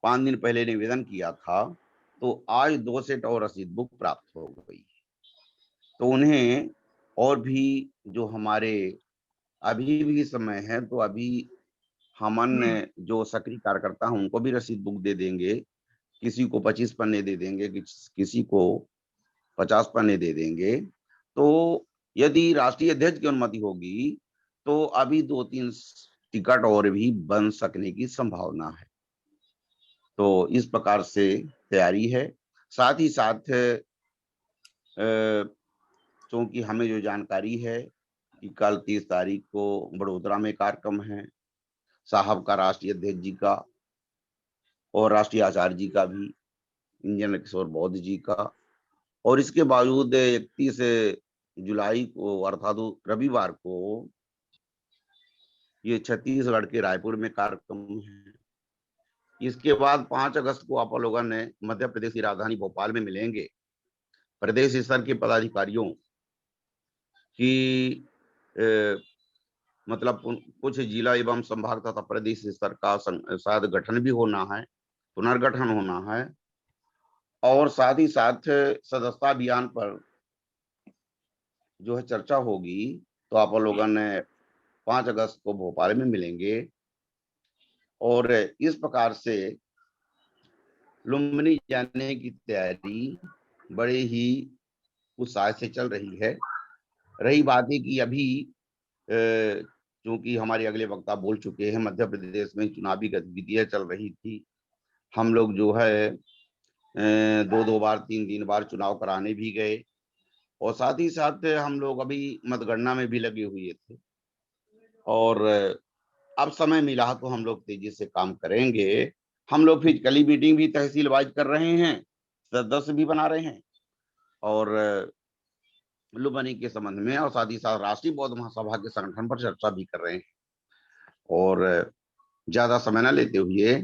5 दिन पहले निवेदन किया था, तो आज 2 सेट और रसीद बुक प्राप्त हो गई। तो उन्हें और भी जो हमारे अभी भी समय है तो अभी हमन जो सक्रिय कार्यकर्ता हैं उनको भी रसीद बुक दे देंगे। किसी को 25 पन्ने दे देंगे, किसी को 50 पन्ने दे देंगे। तो यदि राष्ट्रीय अध्यक्ष की अनुमति होगी तो अभी 2-3 टिकट और भी बन सकने की संभावना है। तो इस प्रकार से तैयारी है। साथ ही साथ क्योंकि हमें जो जानकारी है कि कल 30 तारीख को बड़ोदरा में कार्यक्रम है साहब का, राष्ट्रीय अध्यक्ष जी का और राष्ट्रीय आचार्य जी का भी, इंजन किशोर बौद्ध जी का, और इसके बावजूद 31 जुलाई को अर्थात रविवार को ये छत्तीसगढ़ के रायपुर में कार्यक्रम है। इसके बाद 5 अगस्त को आप लोगों ने मध्य प्रदेश की राजधानी भोपाल में मिलेंगे प्रदेश स्तर के पदाधिकारियों की मतलब कुछ जिला एवं संभाग तथा प्रदेश स्तर का शायद गठन भी होना है, पुनर्गठन होना है। और साथ ही साथ सदस्यता अभियान पर जो है चर्चा होगी। तो आप लोगों ने 5 अगस्त को भोपाल में मिलेंगे और इस प्रकार से लुम्बिनी जाने की तैयारी बड़े ही उत्साह से चल रही है। रही बात है कि अभी क्योंकि हमारे अगले वक्ता बोल चुके हैं, मध्य प्रदेश में चुनावी गतिविधियां चल रही थी। हम लोग जो है 2 बार 3 बार चुनाव कराने भी गए और साथ ही साथ हम लोग अभी मतगणना में भी लगे हुए थे। और अब समय मिला तो हम लोग तेजी से काम करेंगे। हम लोग फिजिकली मीटिंग भी तहसील वाइज कर रहे हैं, सदस्य भी बना रहे हैं और लुम्बिनी के संबंध में और साथ ही साथ राष्ट्रीय बौद्ध महासभा के संगठन पर चर्चा भी कर रहे हैं। और ज्यादा समय न लेते हुए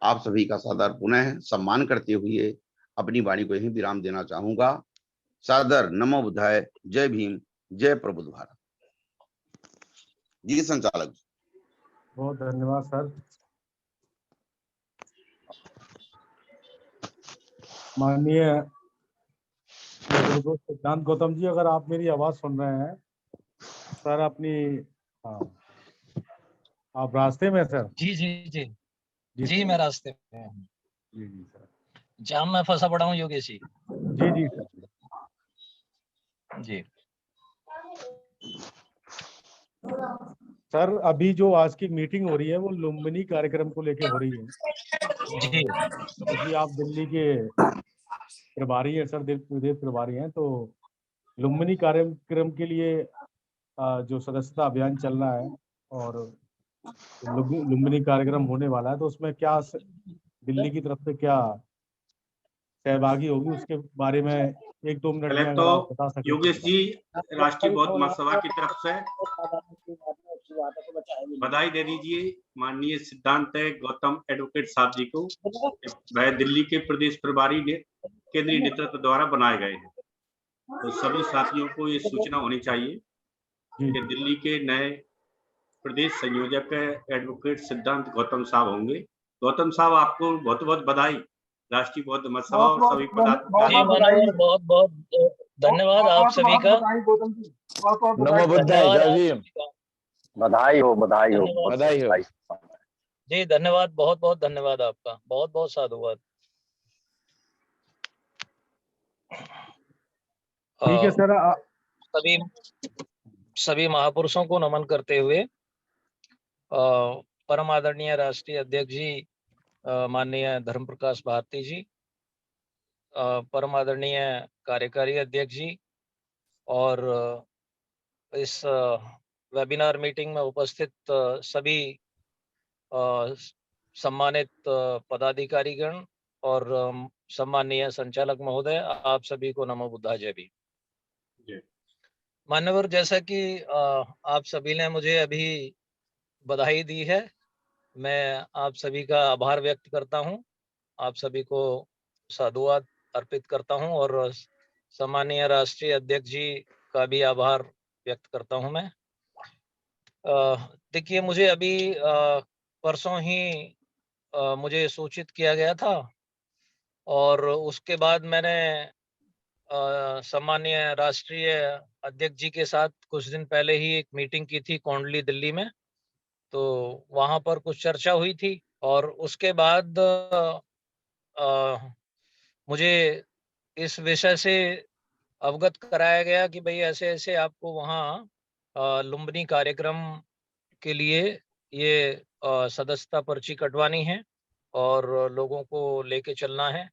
आप सभी का सादर पुनः सम्मान करते हुए अपनी वाणी को यही विराम देना चाहूंगा। सादर नमो बुद्धाय, जय भीम, जय प्रबुद्ध भारत। जी संचालक। बहुत धन्यवाद सर। माननीय गुरुदोस्त सिद्धांत गौतम जी, अगर आप मेरी आवाज सुन रहे हैं सर, अपनी आप रास्ते में हैं सर? जी जी जी जी जी, मैं रास्ते में हूँ। जी जी सर। जाम में फंसा पड़ा हूँ योगेश जी। जी जी सर। जी सर अभी जो आज की मीटिंग हो रही है वो लुम्बिनी कार्यक्रम को लेके हो रही है, जी क्योंकि आप दिल्ली के प्रभारी हैं सर, प्रदेश प्रभारी हैं, तो लुम्बिनी कार्यक्रम के लिए जो सदस्यता अभियान चल रहा है और लुम्बिनी कार्यक्रम होने वाला है, तो उसमें क्या दिल्ली की तरफ से क्या सहभागी होगी उसके बारे में 1-2 मिनट पहले में तो अगर आप बता सकें। योगेश जी राष्ट्रीय बौद्ध महासभा की तरफ से बधाई दे दीजिए माननीय सिद्धांत गौतम एडवोकेट साहब जी को। वह दिल्ली के प्रदेश प्रभारी ने केंद्रीय नेतृत्व द्वारा बनाए गए हैं, तो सभी साथियों को ये सूचना होनी चाहिए कि दिल्ली के नए प्रदेश संयोजक एडवोकेट सिद्धांत गौतम साहब होंगे। गौतम साहब आपको बहुत बहुत बधाई राष्ट्रीय बौद्ध महासभा और सभी माननीय बहुत बहुत धन्यवाद आप सभी का। नमो बुद्धाय जय भीम। बधाई हो बधाई हो बधाई हो। जी धन्यवाद, बहुत बहुत धन्यवाद आपका, बहुत बहुत साधुवाद। ठीक है सर। सभी महापुरुषों को नमन करते हुए परम आदरणीय राष्ट्रीय अध्यक्ष जी माननीय धर्म प्रकाश भारती जी, परम आदरणीय कार्यकारी अध्यक्ष जी और इस वेबिनार मीटिंग में उपस्थित सभी सम्मानित पदाधिकारीगण और सम्माननीय संचालक महोदय, आप सभी को नमो बुद्धाय जय भीम। मान्यवर, जैसा कि आप सभी ने मुझे अभी बधाई दी है, मैं आप सभी का आभार व्यक्त करता हूं, आप सभी को साधुवाद अर्पित करता हूं और सम्माननीय राष्ट्रीय अध्यक्ष जी का भी आभार व्यक्त करता हूं मैं। देखिए, मुझे अभी परसों ही मुझे सूचित किया गया था और उसके बाद मैंने सम्माननीय राष्ट्रीय अध्यक्ष जी के साथ कुछ दिन पहले ही एक मीटिंग की थी कोंडली दिल्ली में, तो वहां पर कुछ चर्चा हुई थी और उसके बाद मुझे इस विषय से अवगत कराया गया कि भाई ऐसे ऐसे आपको वहाँ लुम्बिनी कार्यक्रम के लिए ये सदस्यता पर्ची कटवानी है और लोगों को लेके चलना है।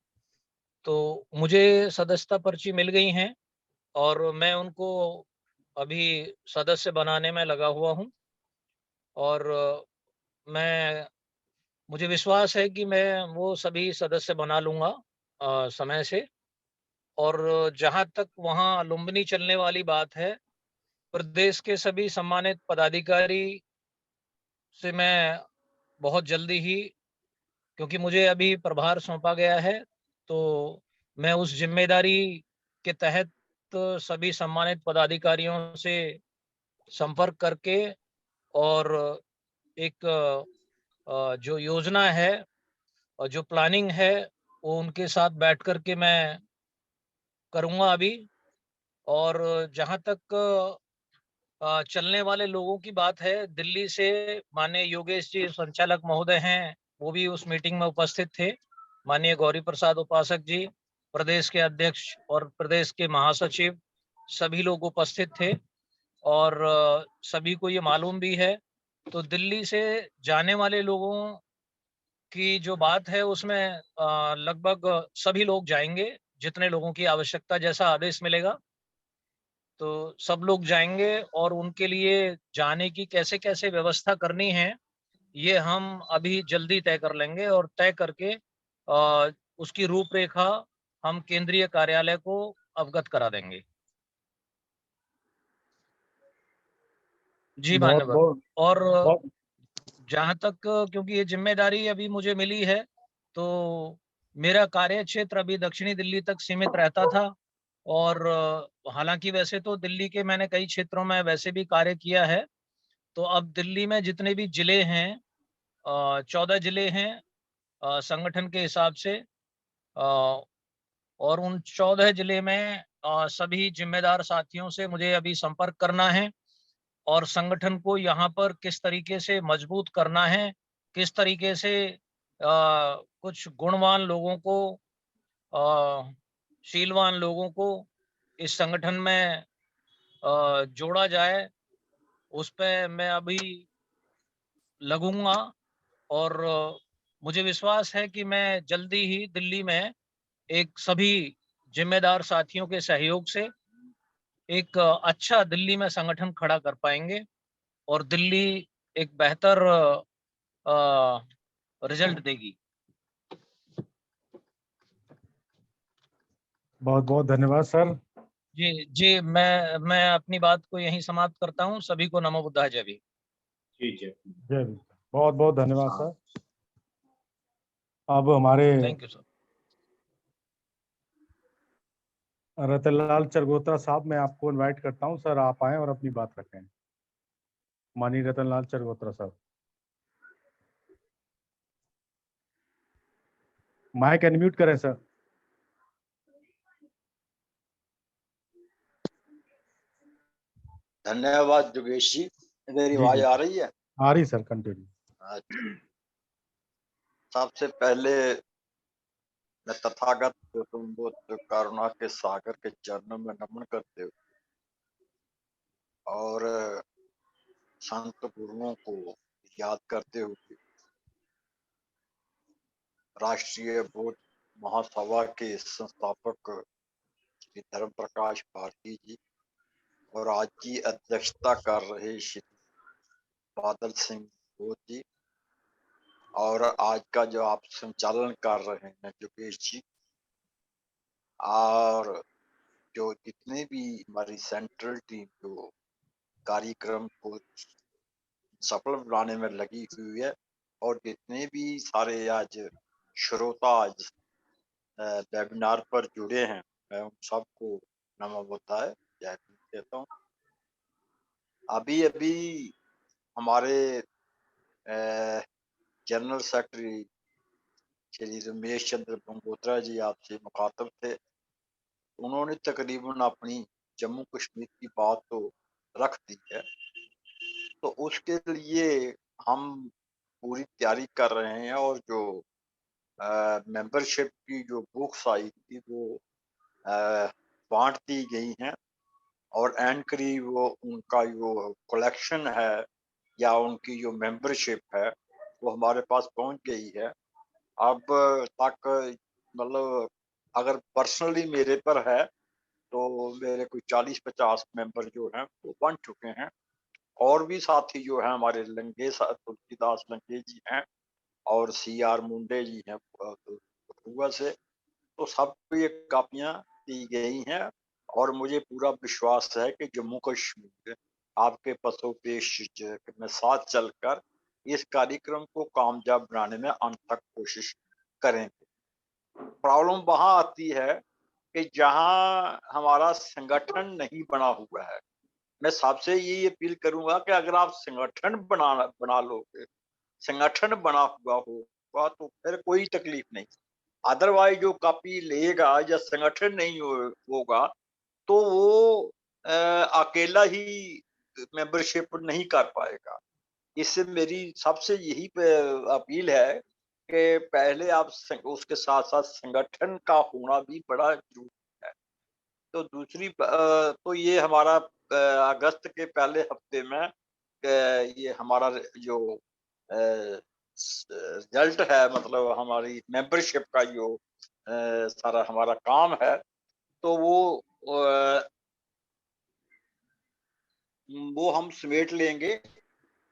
तो मुझे सदस्यता पर्ची मिल गई हैं और मैं उनको अभी सदस्य बनाने में लगा हुआ हूँ और मुझे विश्वास है कि मैं वो सभी सदस्य बना लूँगा समय से। और जहाँ तक वहाँ लुम्बिनी चलने वाली बात है, प्रदेश के सभी सम्मानित पदाधिकारी से मैं बहुत जल्दी ही, क्योंकि मुझे अभी प्रभार सौंपा गया है, तो मैं उस जिम्मेदारी के तहत सभी सम्मानित पदाधिकारियों से संपर्क करके और एक जो योजना है और जो प्लानिंग है वो उनके साथ बैठ कर के मैं करूँगा अभी। और जहाँ तक चलने वाले लोगों की बात है, दिल्ली से माननीय योगेश जी संचालक महोदय हैं, वो भी उस मीटिंग में उपस्थित थे। माननीय गौरी प्रसाद उपासक जी, प्रदेश के अध्यक्ष और प्रदेश के महासचिव, सभी लोग उपस्थित थे और सभी को ये मालूम भी है। तो दिल्ली से जाने वाले लोगों की जो बात है उसमें लगभग सभी लोग जाएंगे, जितने लोगों की आवश्यकता, जैसा आदेश मिलेगा तो सब लोग जाएंगे और उनके लिए जाने की कैसे कैसे व्यवस्था करनी है ये हम अभी जल्दी तय कर लेंगे और तय करके उसकी रूपरेखा हम केंद्रीय कार्यालय को अवगत करा देंगे। जी मान्यवर। और जहाँ तक, क्योंकि ये जिम्मेदारी अभी मुझे मिली है, तो मेरा कार्य क्षेत्र अभी दक्षिणी दिल्ली तक सीमित रहता था और हालांकि वैसे तो दिल्ली के मैंने कई क्षेत्रों में वैसे भी कार्य किया है, तो अब दिल्ली में जितने भी जिले हैं, 14 जिले हैं संगठन के हिसाब से, और उन 14 जिले में सभी जिम्मेदार साथियों से मुझे अभी संपर्क करना है और संगठन को यहाँ पर किस तरीके से मजबूत करना है, किस तरीके से कुछ गुणवान लोगों को, शीलवान लोगों को इस संगठन में जोड़ा जाए, उस पे मैं अभी लगूंगा। और मुझे विश्वास है कि मैं जल्दी ही दिल्ली में एक सभी जिम्मेदार साथियों के सहयोग से एक अच्छा दिल्ली में संगठन खड़ा कर पाएंगे और दिल्ली एक बेहतर रिजल्ट देगी। बहुत बहुत धन्यवाद सर। जी जी, मैं अपनी बात को यहीं समाप्त करता हूँ। सभी को नमो बुद्धाय, जय भीम। जी जय भीम। बहुत बहुत धन्यवाद सर। अब हमारे थैंक यू सर। रतनलाल चरगोत्रा साहब, मैं आपको इनवाइट करता हूं सर, आप आए और अपनी बात रखें। माननीय रतनलाल चरगोत्रा साहब, माइक अनम्यूट करें सर। धन्यवाद योगेश जी। मेरी जी आवाज जी आ रही है? आ रही सर, कंटिन्यू। अच्छा। सबसे पहले मैं तथागत गौतम बुद्ध करुणा के सागर के चरणों में नमन करते हुए और संत गुरुओं को याद करते हुए राष्ट्रीय बौद्ध महासभा के संस्थापक श्री धर्म प्रकाश भारती जी और आज की अध्यक्षता कर रहे श्री बादल सिंह बोध जी और आज का जो आप संचालन कर रहे हैं योगेश जी, और जो जितने भी हमारी सेंट्रल टीम जो कार्यक्रम को सफल बनाने में लगी हुई है और जितने भी सारे आज श्रोता आज वेबिनार पर जुड़े हैं, मैं उन सबको नमो बुद्धाय जय भीम कहता हूँ। अभी अभी हमारे जनरल सेक्रेटरी श्री रमेश चंद्र गंगोत्रा जी आपसे मुखातब थे। उन्होंने तकरीबन अपनी जम्मू कश्मीर की बात तो रख दी है, तो उसके लिए हम पूरी तैयारी कर रहे हैं और जो मेंबरशिप की जो बुक्स आई थी वो बांट दी गई हैं और एंड करीब वो उनका जो कलेक्शन है या उनकी जो मेंबरशिप है वो हमारे पास पहुंच गई है। अब तक मतलब अगर पर्सनली मेरे पर है तो मेरे कोई 40-50 मेंबर जो हैं वो बन चुके हैं और भी साथी जो हैं हमारे लंगे तुलसीदास लंगे जी हैं और CR मुंडे जी हैं कठुआ से, तो सबको ये कापियां दी गई हैं और मुझे पूरा विश्वास है कि जम्मू कश्मीर आपके पसोपेश में साथ चलकर इस कार्यक्रम को कामयाब बनाने में अंत तक कोशिश करेंगे। प्रॉब्लम वहां आती है कि जहां हमारा संगठन नहीं बना हुआ है। मैं सबसे यही अपील करूंगा कि अगर आप संगठन बना लोगे, संगठन बना हुआ होगा तो फिर कोई तकलीफ नहीं। अदरवाइज जो कॉपी लेगा या संगठन नहीं होगा तो वो अकेला ही मेंबरशिप नहीं कर पाएगा। इससे मेरी सबसे यही अपील है कि पहले आप उसके साथ साथ संगठन का होना भी बड़ा जरूरी है। तो दूसरी तो ये हमारा अगस्त के पहले हफ्ते में ये हमारा जो रिजल्ट है, मतलब हमारी मेंबरशिप का जो सारा हमारा काम है, तो वो हम समेट लेंगे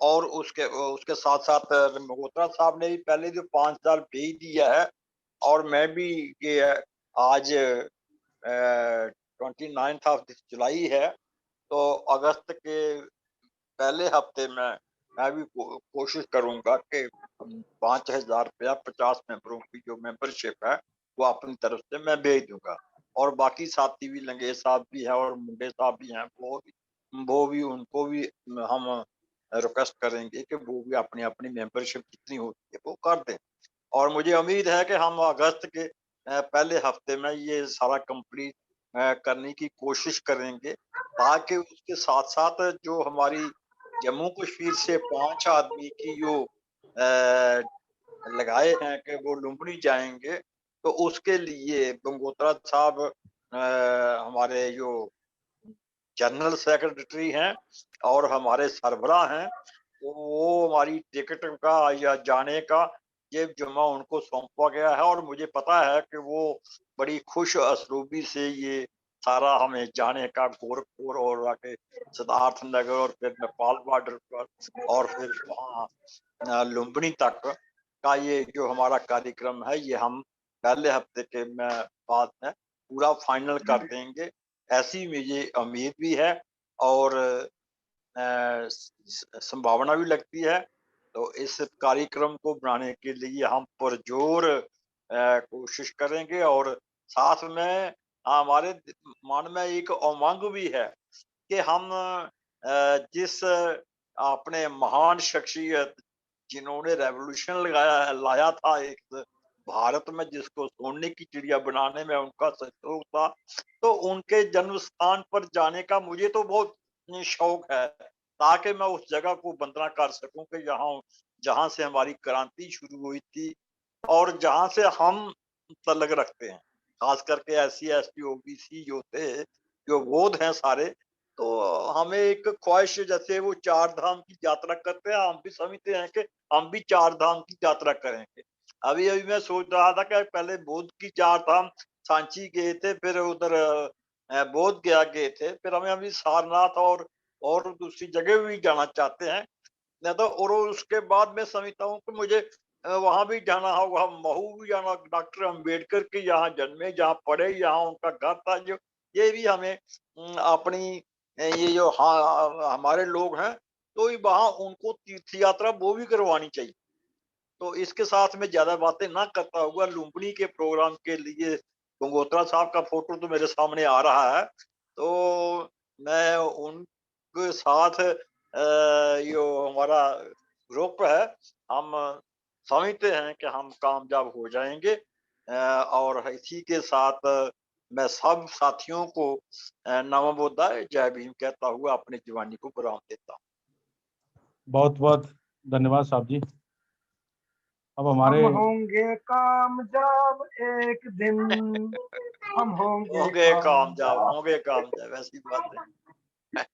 और उसके साथ साथ मल्होत्रा साहब ने भी पहले जो 5,000 भेज दिया है और मैं भी ये आज 29th ऑफ जुलाई है, तो अगस्त के पहले हफ्ते में मैं भी कोशिश करूंगा कि 5,000 रुपया 50 मेंबरों की जो मेंबरशिप है वो अपनी तरफ से मैं भेज दूंगा और बाकी साथी भी लंगे साहब भी हैं और मुंडे साहब भी हैं, वो भी उनको भी हम रिक्वेस्ट करेंगे कि वो भी अपनी अपनी मेंबरशिप जितनी होती है वो कर दें और मुझे उम्मीद है कि हम अगस्त के पहले हफ्ते में ये सारा कंप्लीट करने की कोशिश करेंगे ताकि उसके साथ साथ जो हमारी जम्मू कश्मीर से 5 आदमी की जो लगाए हैं कि वो लुम्बिनी जाएंगे, तो उसके लिए गंगोत्रा साहब हमारे जो जनरल सेक्रेटरी हैं और हमारे सरबराह हैं, वो हमारी टिकट का या जाने का ये जिम्मा उनको सौंपा गया है। और मुझे पता है कि वो बड़ी खुश असलूबी से ये सारा हमें जाने का, गोरखपुर और आके सिद्धार्थ नगर और फिर नेपाल बॉर्डर पर और फिर वहाँ लुम्बिनी तक का ये जो हमारा कार्यक्रम है, ये हम पहले हफ्ते के बाद में पूरा फाइनल कर देंगे, ऐसी मुझे उम्मीद भी है और संभावना भी लगती है। तो इस कार्यक्रम को बनाने के लिए हम पुरजोर कोशिश करेंगे और साथ में हमारे मन में एक उमंग भी है कि हम जिस अपने महान शख्सियत जिन्होंने रेवोल्यूशन लाया था एक भारत में, जिसको सोने की चिड़िया बनाने में उनका सहयोग था, तो उनके जन्म स्थान पर जाने का मुझे तो बहुत शौक है, ताकि मैं उस जगह को वंदना कर सकूं कि जहां से हमारी क्रांति शुरू हुई थी और जहां से हम तलक रखते हैं, खास करके SC ST OBC जो थे, जो बोध हैं सारे। तो हमें एक ख्वाहिश, जैसे वो 4 धाम की यात्रा करते हैं, हम भी समझते हैं कि हम भी 4 धाम की यात्रा करेंगे। अभी मैं सोच रहा था कि पहले बोध की 4 धाम सांची गए थे, फिर उधर बोध गया गए थे, फिर हमें अभी सारनाथ और दूसरी जगह भी जाना चाहते हैं। नहीं तो और उसके बाद मैं समझता हूँ कि मुझे वहां भी जाना होगा, महू भी जाना, डॉक्टर अम्बेडकर के यहाँ जन्मे, जहाँ पढ़े, यहाँ उनका घर था, जो ये भी हमें अपनी ये जो हमारे लोग हैं, तो वहां उनको तीर्थ यात्रा वो भी करवानी चाहिए। तो इसके साथ में ज्यादा बातें ना करता हुआ, लुम्बिनी के प्रोग्राम के लिए गंगोत्रा साहब का फोटो तो मेरे सामने आ रहा है, तो मैं उनके साथ यो हमारा ग्रुप है, हम समझते हैं कि हम कामयाब हो जाएंगे। और इसी के साथ मैं सब साथियों को नमो बुद्धाय, जय भीम कहता हुआ अपनी जवानी को विराम देता हूँ। बहुत बहुत धन्यवाद साहब जी। अब हमारे हम होंगे कामयाब एक दिन, हम होंगे कामयाब, ऐसी बात है।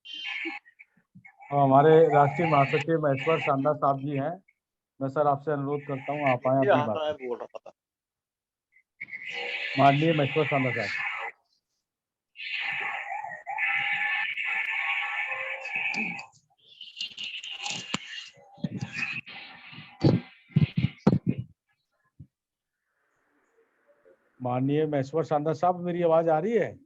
अब हमारे राष्ट्रीय महासचिव महेश्वर शानदार साहब जी हैं। मैं सर आपसे अनुरोध करता हूँ आप आए अपनी बात। बोल रहा था माननीय महेश्वर शानदार साहब। माननीय महेश्वर शानदार साहब, मेरी आवाज आ रही है?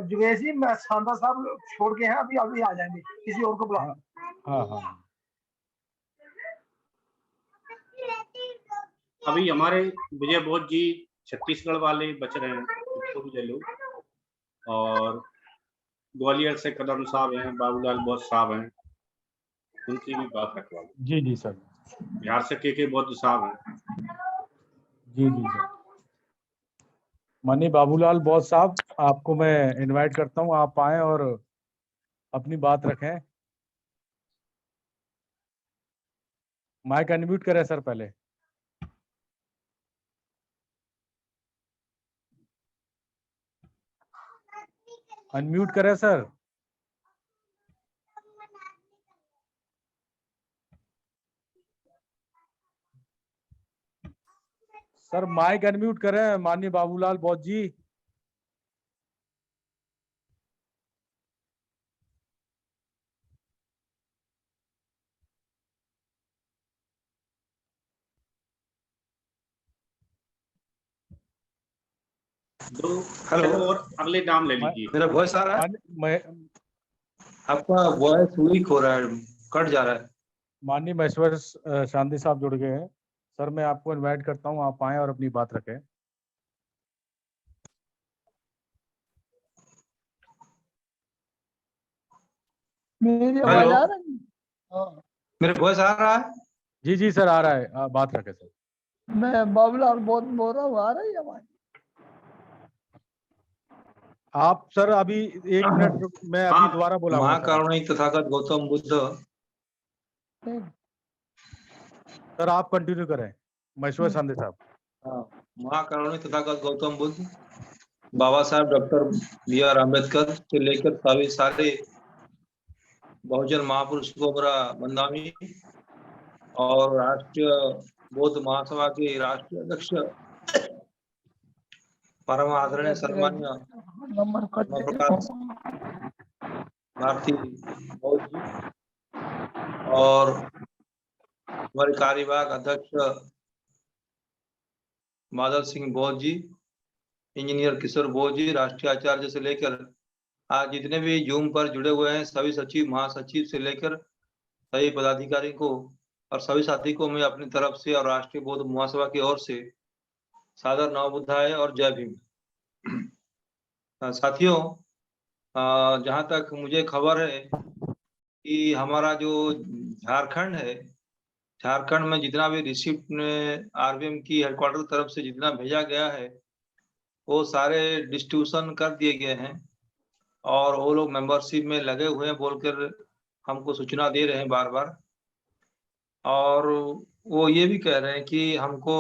जुगेश जी, मैं शानदार साहब छोड़ के हैं, अभी अभी आ जाएंगे, किसी और को बुला। हाँ। अभी हमारे विजय बोध जी छत्तीसगढ़ वाले बच रहे हैं, उसको भी ले लो। और ग्वालियर से कदम साहब हैं, बाबूलाल बोध साहब हैं, उनकी भी बात रखवा लो। जी सर। बिहार से के बोध साहब हैं। जी सर। माननीय बाबूलाल बोध साहब, आपको मैं इनवाइट करता हूँ, आप आए और अपनी बात रखें। माइक अनम्यूट करें सर पहले। अनम्यूट करें सर। सर माइक अनम्यूट करें माननीय बाबूलाल बोध जी। हेलो, और अगले नाम ले लीजिए। मेरा वॉइस आ रहा है? आपका वॉइस वीक हो रहा है, कट जा रहा है। माननीय महेश्वर शांति साहब जुड़ गए हैं। सर मैं आपको इनवाइट करता हूं, आप आए और अपनी बात रखें। मेरी आवाज हेलो। आ रही है? हाँ, मेरे वॉइस आ रहा है? जी जी सर, आ रहा है। बात रखे सर। मैं बाबूलाल बहुत बोल रहा हूँ, आ रही है आवाज? आप सर अभी 1 मिनट मैं अभी दोबारा बुलाऊंगा सर। महाकरुणी तथागत गौतम बुद्ध। सर आप कंटिन्यू करें, महेश्वर संदे साहब। हाँ, महाकरुणी तथागत गौतम बुद्ध, बाबा साहब डॉक्टर B.R. अम्बेडकर से लेकर सारे बहुजन महापुरुष को मेरा वंदनामी। और राष्ट्रीय बौद्ध महासभा के राष्ट्रीय अध्यक्ष परम आदरणीय सम्मान्य नंबर कट प्रकाश भारती बौद्ध जी और हमारे कार्यवाहक अध्यक्ष बादल सिंह बौद्ध जी, इंजीनियर किशोर बौद्ध जी, राष्ट्रीय आचार्य से लेकर आज जितने भी जूम पर जुड़े हुए हैं सभी सचिव, महासचिव से लेकर सभी पदाधिकारी को और सभी साथी को मैं अपनी तरफ से और राष्ट्रीय बौद्ध महासभा की ओर से सादर नवबुद्धाय और जय भीम। साथियों, जहां तक मुझे खबर है कि हमारा जो झारखंड है, झारखंड में जितना भी रिसिप्ट RVM की हेडक्वार्टर तरफ से जितना भेजा गया है वो सारे डिस्ट्रीब्यूशन कर दिए गए हैं और वो लोग मेंबरशिप में लगे हुए हैं बोलकर हमको सूचना दे रहे हैं बार बार। और वो ये भी कह रहे हैं कि हमको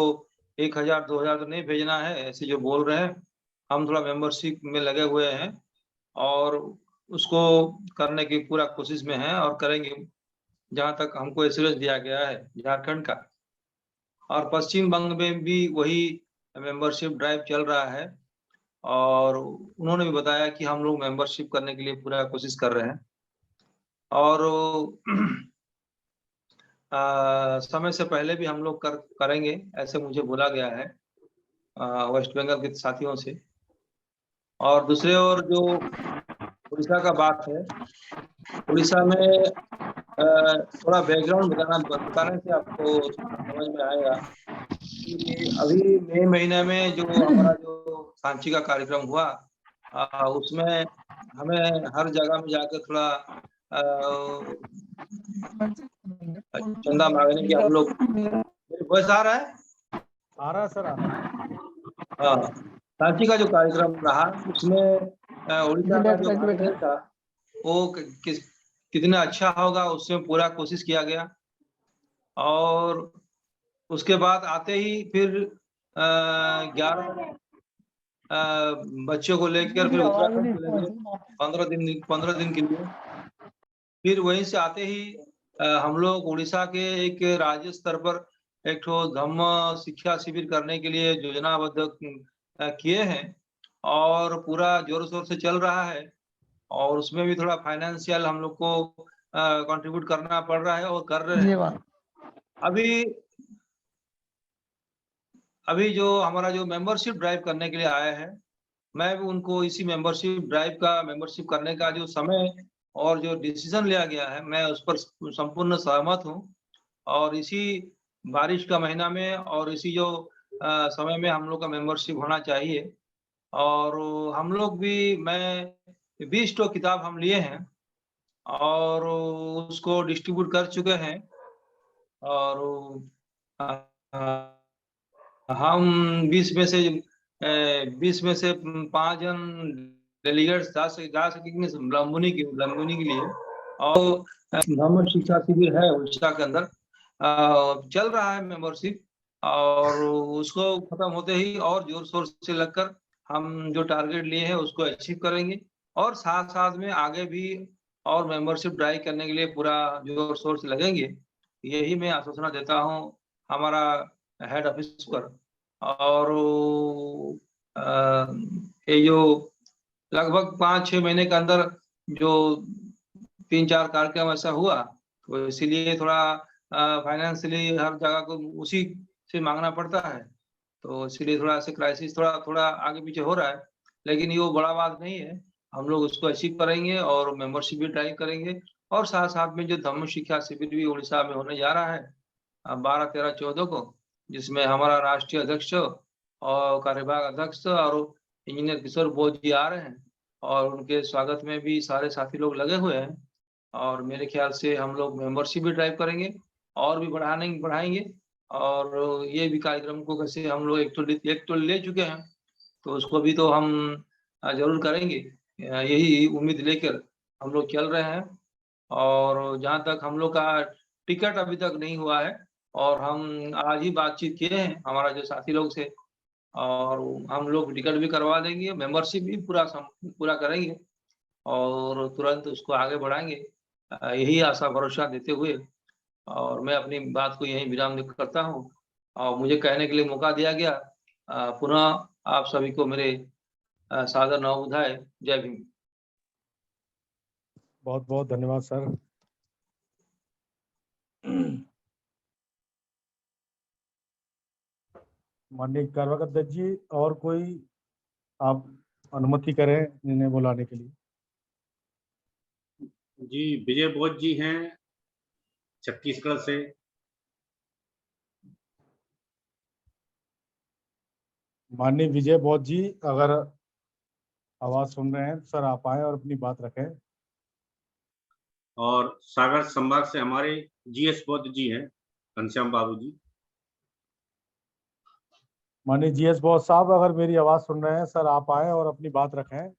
1000 2000 तो नहीं भेजना है, ऐसे जो बोल रहे हैं। हम थोड़ा मेंबरशिप में लगे हुए हैं और उसको करने की पूरा कोशिश में हैं और करेंगे जहां तक हमको एश्योरेंस दिया गया है झारखंड का। और पश्चिम बंग में भी वही मेंबरशिप ड्राइव चल रहा है और उन्होंने भी बताया कि हम लोग मेंबरशिप करने के लिए पूरा कोशिश कर रहे हैं। और समय से पहले भी हम लोग करेंगे ऐसे मुझे बोला गया है वेस्ट बंगाल के साथियों से। और दूसरे ओर जो उड़ीसा का बात है, उड़ीसा में थोड़ा बैकग्राउंड बताने से आपको समझ में आएगा कि अभी मई महीने में जो हमारा जो सांची का कार्यक्रम हुआ उसमें हमें हर जगह में जाकर थोड़ा चंदा मांगने की हम लोग। वॉइस आ रहा है? आ रहा है सर, आ रहा है। हाँ, सांची का जो कार्यक्रम रहा उसमें उड़ीसा का जो कार्यक्रम था वो कितना अच्छा होगा उसमें पूरा कोशिश किया गया। और उसके बाद आते ही फिर 11 बच्चों को लेकर फिर उत्तराखंड चले गए 15 दिन के लिए। फिर वहीं से आते ही हम लोग उड़ीसा के एक राज्य स्तर पर एक धम्म शिक्षा शिविर करने के लिए योजनाबद्ध किए हैं और पूरा जोर शोर से चल रहा है। और उसमें भी थोड़ा फाइनेंशियल हम लोग को कंट्रीब्यूट करना पड़ रहा है और कर रहे हैं। अभी जो हमारा जो मेंबरशिप ड्राइव करने के लिए आया है, मैं भी उनको इसी मेंबरशिप करने का जो समय और जो डिसीजन लिया गया है मैं उस पर संपूर्ण सहमत हूं। और इसी बारिश का महीना में और इसी जो समय में हम लोग का मेंबरशिप होना चाहिए। और हम लोग भी, मैं 20 किताब हम लिए हैं और उसको डिस्ट्रीब्यूट कर चुके हैं। और हम 20 में से 5 जन डेलीगेट्स जा सकेंगे लंबुनी के लिए। और धम्म शिक्षा शिविर है उड़ीसा के अंदर चल रहा है मेंबरशिप और उसको खत्म होते ही और जोर शोर से लगकर हम जो टारगेट लिए हैं उसको अचीव करेंगे। और साथ साथ में आगे भी और मेंबरशिप ड्राइव करने के लिए पूरा जोर शोर से लगेंगे, यही मैं आश्वासन देता हूं हमारा हेड ऑफिस पर। और ये जो लगभग 5-6 महीने के अंदर जो 3-4 कार्यक्रम ऐसा हुआ तो इसीलिए थोड़ा फाइनेंशियली हर जगह को उसी से मांगना पड़ता है, तो इसीलिए थोड़ा सा क्राइसिस थोड़ा आगे पीछे हो रहा है। लेकिन ये वो बड़ा बात नहीं है, हम लोग उसको अचीव करेंगे और मेंबरशिप भी ड्राइव करेंगे। और साथ साथ में जो धम्म शिक्षा शिविर भी उड़ीसा में होने जा रहा है 12, 13, 14 को, जिसमें हमारा राष्ट्रीय अध्यक्ष और कार्यवाहक अध्यक्ष और इंजीनियर किशोर बौद्ध जी आ रहे हैं और उनके स्वागत में भी सारे साथी लोग लगे हुए हैं। और मेरे ख्याल से हम लोग मेंबरशिप भी ड्राइव करेंगे और भी बढ़ाएंगे। और ये भी कार्यक्रम को कैसे हम लोग एक तो ले चुके हैं, तो उसको भी तो हम जरूर करेंगे। यही उम्मीद लेकर हम लोग चल रहे हैं। और जहाँ तक हम लोग का टिकट अभी तक नहीं हुआ है, और हम आज ही बातचीत किए हैं हमारा जो साथी लोग से, और हम लोग टिकट भी करवा देंगे, मेंबरशिप भी पूरा करेंगे और तुरंत उसको आगे बढ़ाएंगे। यही आशा भरोसा देते हुए और मैं अपनी बात को यहीं विराम करता हूँ और मुझे कहने के लिए मौका दिया गया। पुनः आप सभी को मेरे सादर नवोदय। जय भीम। बहुत बहुत धन्यवाद सर। माननीय कार्यवाहक अध्यक्ष जी, और कोई आप अनुमति करें इन्हें बुलाने के लिए? जी, विजय बोध जी हैं छत्तीसगढ़ से। माननीय विजय बोध जी, अगर आवाज सुन रहे हैं सर, आप आए और अपनी बात रखें। और सागर संभाग से हमारे जीएस बोध जी हैं, घनश्याम बाबू जी। माननीय जीएस बोध साहब, अगर मेरी आवाज सुन रहे हैं सर, आप आए और अपनी बात रखें।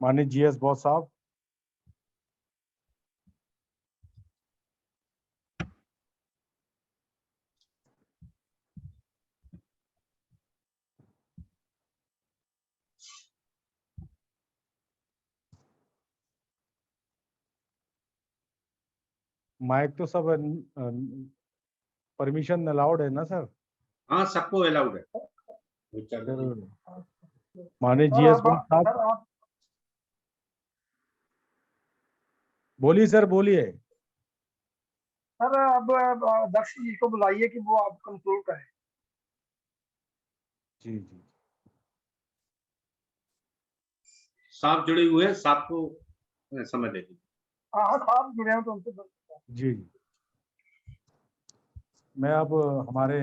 माननीय जीएस बोध साहब। माइक तो सब परमिशन अलाउड है ना सर? हाँ, सबको अलाउड है। माननीय जीएस बोध साहब, बोलिए सर, बोलिए। सर अब अध्यक्ष जी को बुलाइए कि वो आप कंट्रोल करें। जी जी, साहब जुड़े हुए हैं, साहब को समय दे दीजिए। हाँ, साहब जुड़े हैं तो उनसे जी। मैं अब हमारे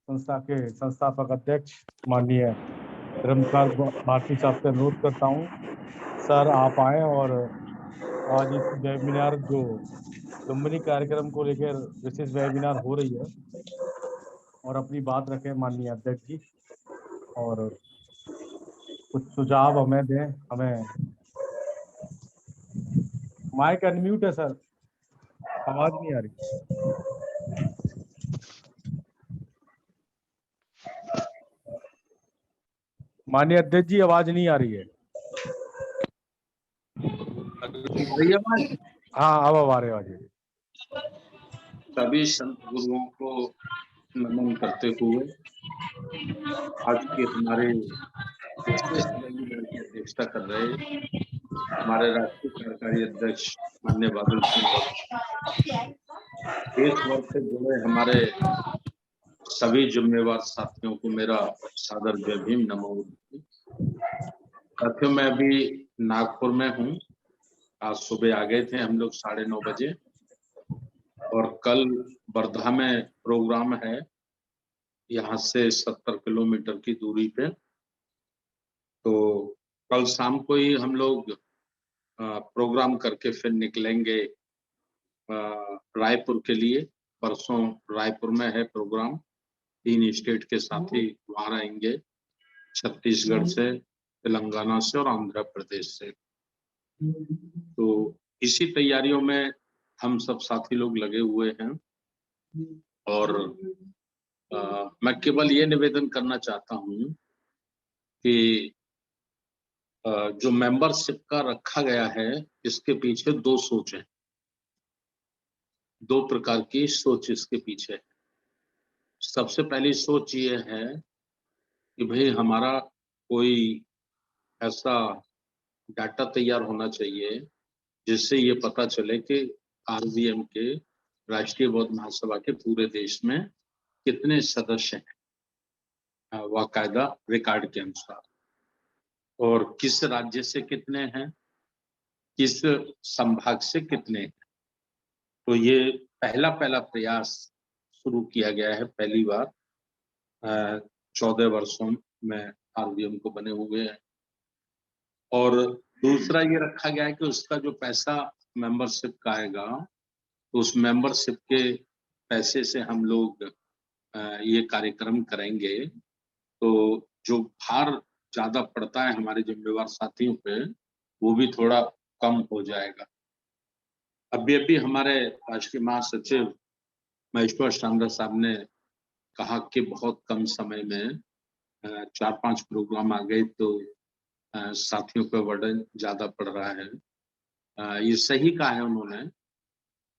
संस्था के संस्थापक अध्यक्ष माननीय धर्मप्रकाश भारती साहब से अनुरोध करता हूँ, सर आप आए और आज इस वेबिनार जो लुम्बिनी कार्यक्रम को लेकर विशेष वेबिनार हो रही है और अपनी बात रखें माननीय अध्यक्ष जी, और कुछ सुझाव हमें दें। हमें माइक अनम्यूट है सर, आवाज नहीं आ रही। माननीय अध्यक्ष जी, आवाज नहीं आ रही है। हाँ, अब आ रहे आवाज। सभी संत गुरुओं को नमन करते हुए आज के हमारे की अध्यक्षता कर रहे हमारे राष्ट्रीय कार्यकारी अध्यक्ष माननीय बादल सिंह, देश भर से जुड़े हमारे सभी जिम्मेवार साथियों को मेरा सादर जय भीम, नमो बुद्ध। साथियों, मैं अभी नागपुर में हूँ। आज सुबह आ गए थे हम लोग 9:30 बजे, और कल वर्धा में प्रोग्राम है, यहाँ से 70 किलोमीटर की दूरी पे। तो कल शाम को ही हम लोग प्रोग्राम करके फिर निकलेंगे रायपुर के लिए। परसों रायपुर में है प्रोग्राम, 3 स्टेट के साथी वहां रहेंगे, छत्तीसगढ़ से, तेलंगाना से और आंध्र प्रदेश से। तो इसी तैयारियों में हम सब साथी लोग लगे हुए हैं। और मैं केवल ये निवेदन करना चाहता हूँ कि जो मेंबरशिप का रखा गया है, इसके पीछे 2 सोच है, 2 प्रकार की सोच इसके पीछे है। सबसे पहली सोच ये है कि भाई हमारा कोई ऐसा डाटा तैयार होना चाहिए जिससे ये पता चले कि आरवीएम के राष्ट्रीय बौद्ध महासभा के पूरे देश में कितने सदस्य हैं बाकायदा रिकॉर्ड के अनुसार, और किस राज्य से कितने हैं, किस संभाग से कितने हैं। तो ये पहला प्रयास शुरू किया गया है, पहली बार 14 वर्षों में आरवीएम को बने हुए हैं। और दूसरा ये रखा गया है कि उसका जो पैसा मेंबरशिप का आएगा तो उस मेंबरशिप के पैसे से हम लोग ये कार्यक्रम करेंगे। तो जो भार ज्यादा पड़ता है हमारे जिम्मेवार साथियों पे वो भी थोड़ा कम हो जाएगा। अभी हमारे राष्ट्रीय महासचिव महेश्वर शानदा साहब ने कहा कि बहुत कम समय में 4-5 प्रोग्राम आ गए तो साथियों पर बर्डन ज्यादा पड़ रहा है। ये सही कहा है उन्होंने,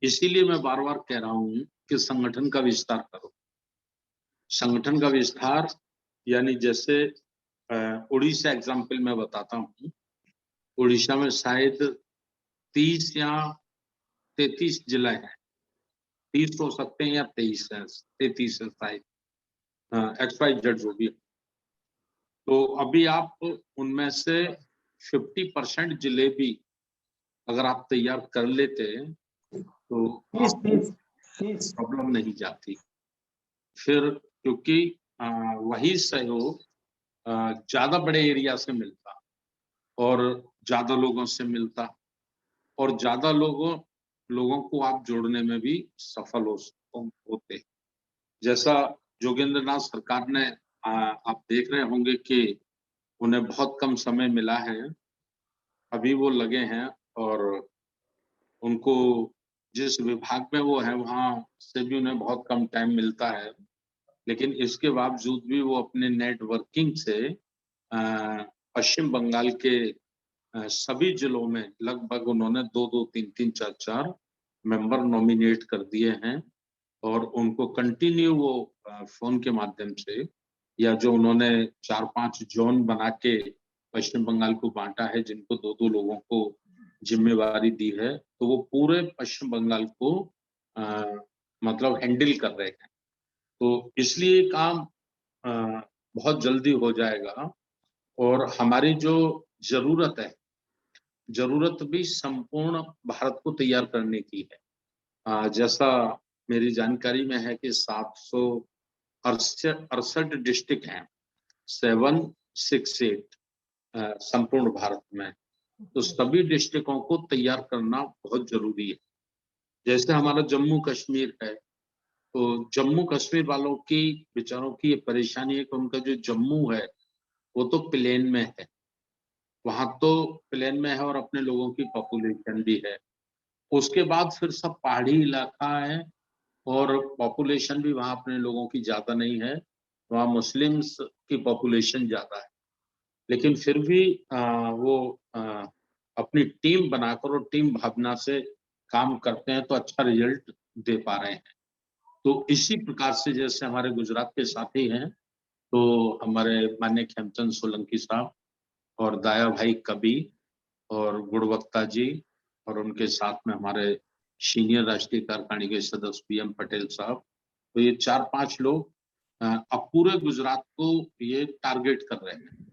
इसीलिए मैं बार बार कह रहा हूँ कि संगठन का विस्तार करो। संगठन का विस्तार यानी जैसे उड़ीसा एग्जाम्पल मैं बताता हूँ। उड़ीसा में शायद 30 या 33 जिला है, 30 हो सकते हैं या 23 है, 33 है शायद, XYZ जो भी। तो अभी आप उनमें से 50% जिले भी अगर आप तैयार कर लेते तो प्रॉब्लम नहीं जाती। फिर क्योंकि वही सहयोग ज्यादा बड़े एरिया से मिलता और ज्यादा लोगों से मिलता और ज्यादा लोगों को आप जोड़ने में भी सफल होते। जैसा जोगेंद्र नाथ सरकार ने आप देख रहे होंगे कि उन्हें बहुत कम समय मिला है, अभी वो लगे हैं और उनको जिस विभाग में वो है वहां से भी उन्हें बहुत कम टाइम मिलता है, लेकिन इसके बावजूद भी वो अपने नेटवर्किंग से पश्चिम बंगाल के सभी जिलों में लगभग उन्होंने 2-2, 3-3, 4-4 मेंबर नॉमिनेट कर दिए हैं और उनको कंटिन्यू वो फोन के माध्यम से या जो उन्होंने 4-5 जोन बना के पश्चिम बंगाल को बांटा है, जिनको 2-2 लोगों को जिम्मेवारी दी है, तो वो पूरे पश्चिम बंगाल को मतलब हैंडल कर रहे हैं। तो इसलिए काम बहुत जल्दी हो जाएगा और हमारी जो जरूरत भी संपूर्ण भारत को तैयार करने की है। जैसा मेरी जानकारी में है कि 768 डिस्ट्रिक्ट हैं, 768 संपूर्ण भारत में, तो सभी डिस्ट्रिक्टों को तैयार करना बहुत जरूरी है। जैसे हमारा जम्मू कश्मीर है, तो जम्मू कश्मीर वालों की बेचारों की ये परेशानी है कि उनका जो जम्मू है वो तो प्लेन में है, वहां तो प्लेन में है और अपने लोगों की पॉपुलेशन भी है। उसके बाद फिर सब पहाड़ी इलाका है और पॉपुलेशन भी वहां अपने लोगों की ज्यादा नहीं है, वहाँ मुस्लिम्स की पॉपुलेशन ज्यादा है, लेकिन फिर भी वो अपनी टीम बनाकर और टीम भावना से काम करते हैं तो अच्छा रिजल्ट दे पा रहे हैं। तो इसी प्रकार से जैसे हमारे गुजरात के साथी हैं, तो हमारे माननीय खेमचंद सोलंकी साहब और दाया भाई कबी और गुणवत्ता जी और उनके साथ में हमारे सीनियर राष्ट्रीय कार्यकारिणी के सदस्य PM पटेल साहब, तो ये 4-5 लोग अब पूरे गुजरात को ये टारगेट कर रहे हैं।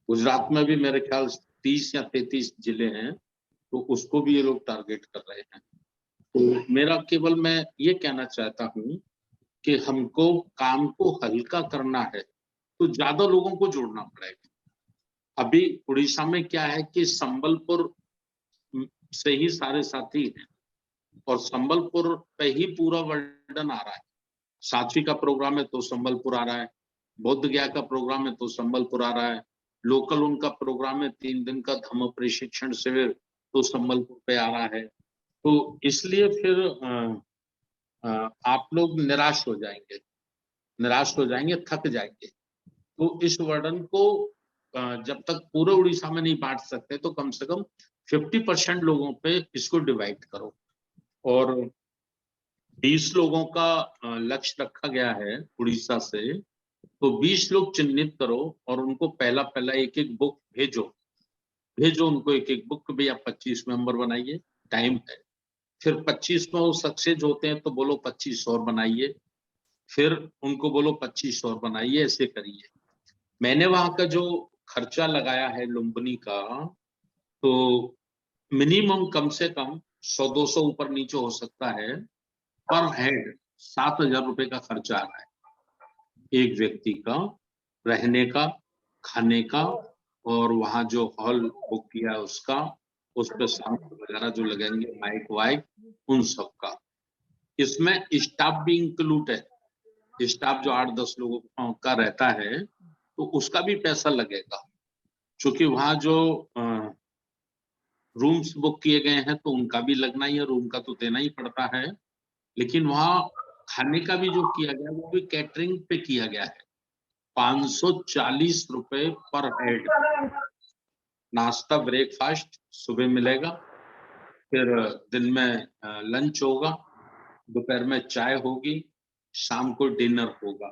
गुजरात में भी मेरे ख्याल 30 या 33 जिले हैं, तो उसको भी ये लोग टारगेट कर रहे हैं। तो मेरा केवल मैं ये कहना चाहता हूँ कि हमको काम को हल्का करना है तो ज्यादा लोगों को जोड़ना पड़ेगा। अभी उड़ीसा में क्या है कि संबलपुर से ही सारे साथी हैं और संबलपुर पे ही पूरा वर्डन आ रहा है। सातवीं का प्रोग्राम है तो संबलपुर आ रहा है, बौद्ध गया का प्रोग्राम है तो संबलपुर आ रहा है, लोकल उनका प्रोग्राम है 3 दिन का धम्म प्रशिक्षण शिविर तो संबलपुर पे आ रहा है। तो इसलिए फिर आप लोग निराश हो जाएंगे, थक जाएंगे। तो इस वर्डन को जब तक पूरे उड़ीसा में नहीं बांट सकते तो कम से कम 50% लोगों पे इसको डिवाइड करो और 20 लोगों का लक्ष्य रखा गया है उड़ीसा से, तो 20 लोग चिन्हित करो और उनको पहला एक बुक भेजो उनको एक बुक, भैया 25 मेंबर बनाइए, टाइम है। फिर 25 में वो सक्सेस होते हैं तो बोलो 25 और बनाइए, फिर उनको बोलो 25 और बनाइए, ऐसे करिए। मैंने वहां का जो खर्चा लगाया है लुम्बिनी का, तो मिनिमम कम से कम 100-200 ऊपर नीचे हो सकता है, पर हेड 7,000 रुपए का खर्चा आ रहा है एक व्यक्ति का, रहने का, खाने का और वहाँ जो हॉल बुक किया है उसका, उस पे साउंड वगैरह जो लगेंगे, माइक वाइक, उन सब का। इसमें स्टाफ भी इंक्लूड है। स्टाफ जो 8-10 लोगों का रहता है तो उसका भी पैसा लगेगा, क्योंकि वहाँ जो रूम्स बुक किए गए हैं तो उनका भी लगना ही है, रूम का तो देना ही पड़ता है। लेकिन वहाँ खाने का भी जो किया गया वो भी कैटरिंग पे किया गया है। 540 रुपए पर हेड। नाश्ता ब्रेकफास्ट सुबह मिलेगा, फिर दिन में लंच होगा, दोपहर में चाय होगी, शाम को डिनर होगा।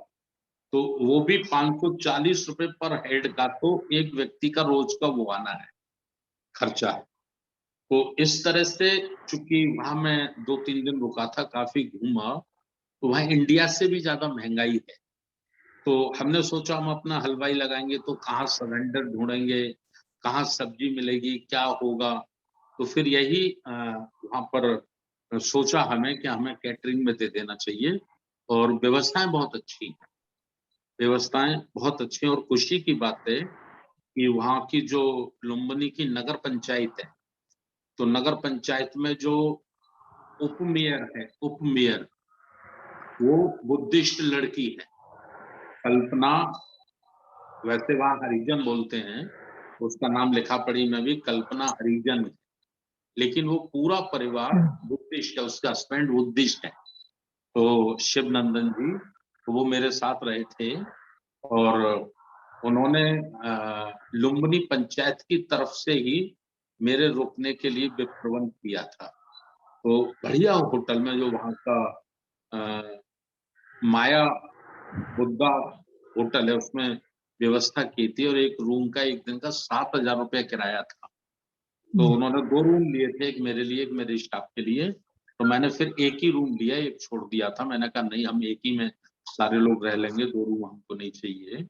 तो वो भी 540 रुपए पर हेड का, तो एक व्यक्ति का रोज का वो आना है खर्चा। तो इस तरह से, चूंकि वहां मैं 2-3 दिन रुका था, काफी घूमा, तो वहाँ इंडिया से भी ज्यादा महंगाई है। तो हमने सोचा हम अपना हलवाई लगाएंगे तो कहाँ सिलेंडर ढूंढेंगे, कहाँ सब्जी मिलेगी, क्या होगा। तो फिर यही वहां पर सोचा हमें कि हमें कैटरिंग में दे देना चाहिए। और व्यवस्थाएं बहुत अच्छी हैं, व्यवस्थाएं बहुत अच्छी हैं। और खुशी की बात है कि वहाँ की जो लुम्बिनी की नगर पंचायत है, तो नगर पंचायत में जो उप मेयर है, उप मेयर वो बुद्धिस्ट लड़की है, कल्पना। वैसे वहाँ हरिजन बोलते हैं, उसका नाम लिखा पढ़ी में भी कल्पना हरिजन है, लेकिन वो पूरा परिवार बुद्धिस्ट है, उसका हस्बैंड बुद्धिस्ट है। तो शिव नंदन जी, तो वो मेरे साथ रहे थे और उन्होंने लुम्बिनी पंचायत की तरफ से ही मेरे रुकने के लिए प्रबंध किया था। तो बढ़िया होटल में, जो वहाँ का माया बुद्धा होटल है, उसमें व्यवस्था की थी। और एक रूम का एक दिन का 7,000 रुपया किराया था। तो उन्होंने 2 रूम लिए थे, एक मेरे लिए, एक मेरे स्टाफ के लिए। तो मैंने फिर एक ही रूम लिया, एक छोड़ दिया था। मैंने कहा नहीं, हम एक ही में सारे लोग रह लेंगे, 2 रूम हमको नहीं चाहिए।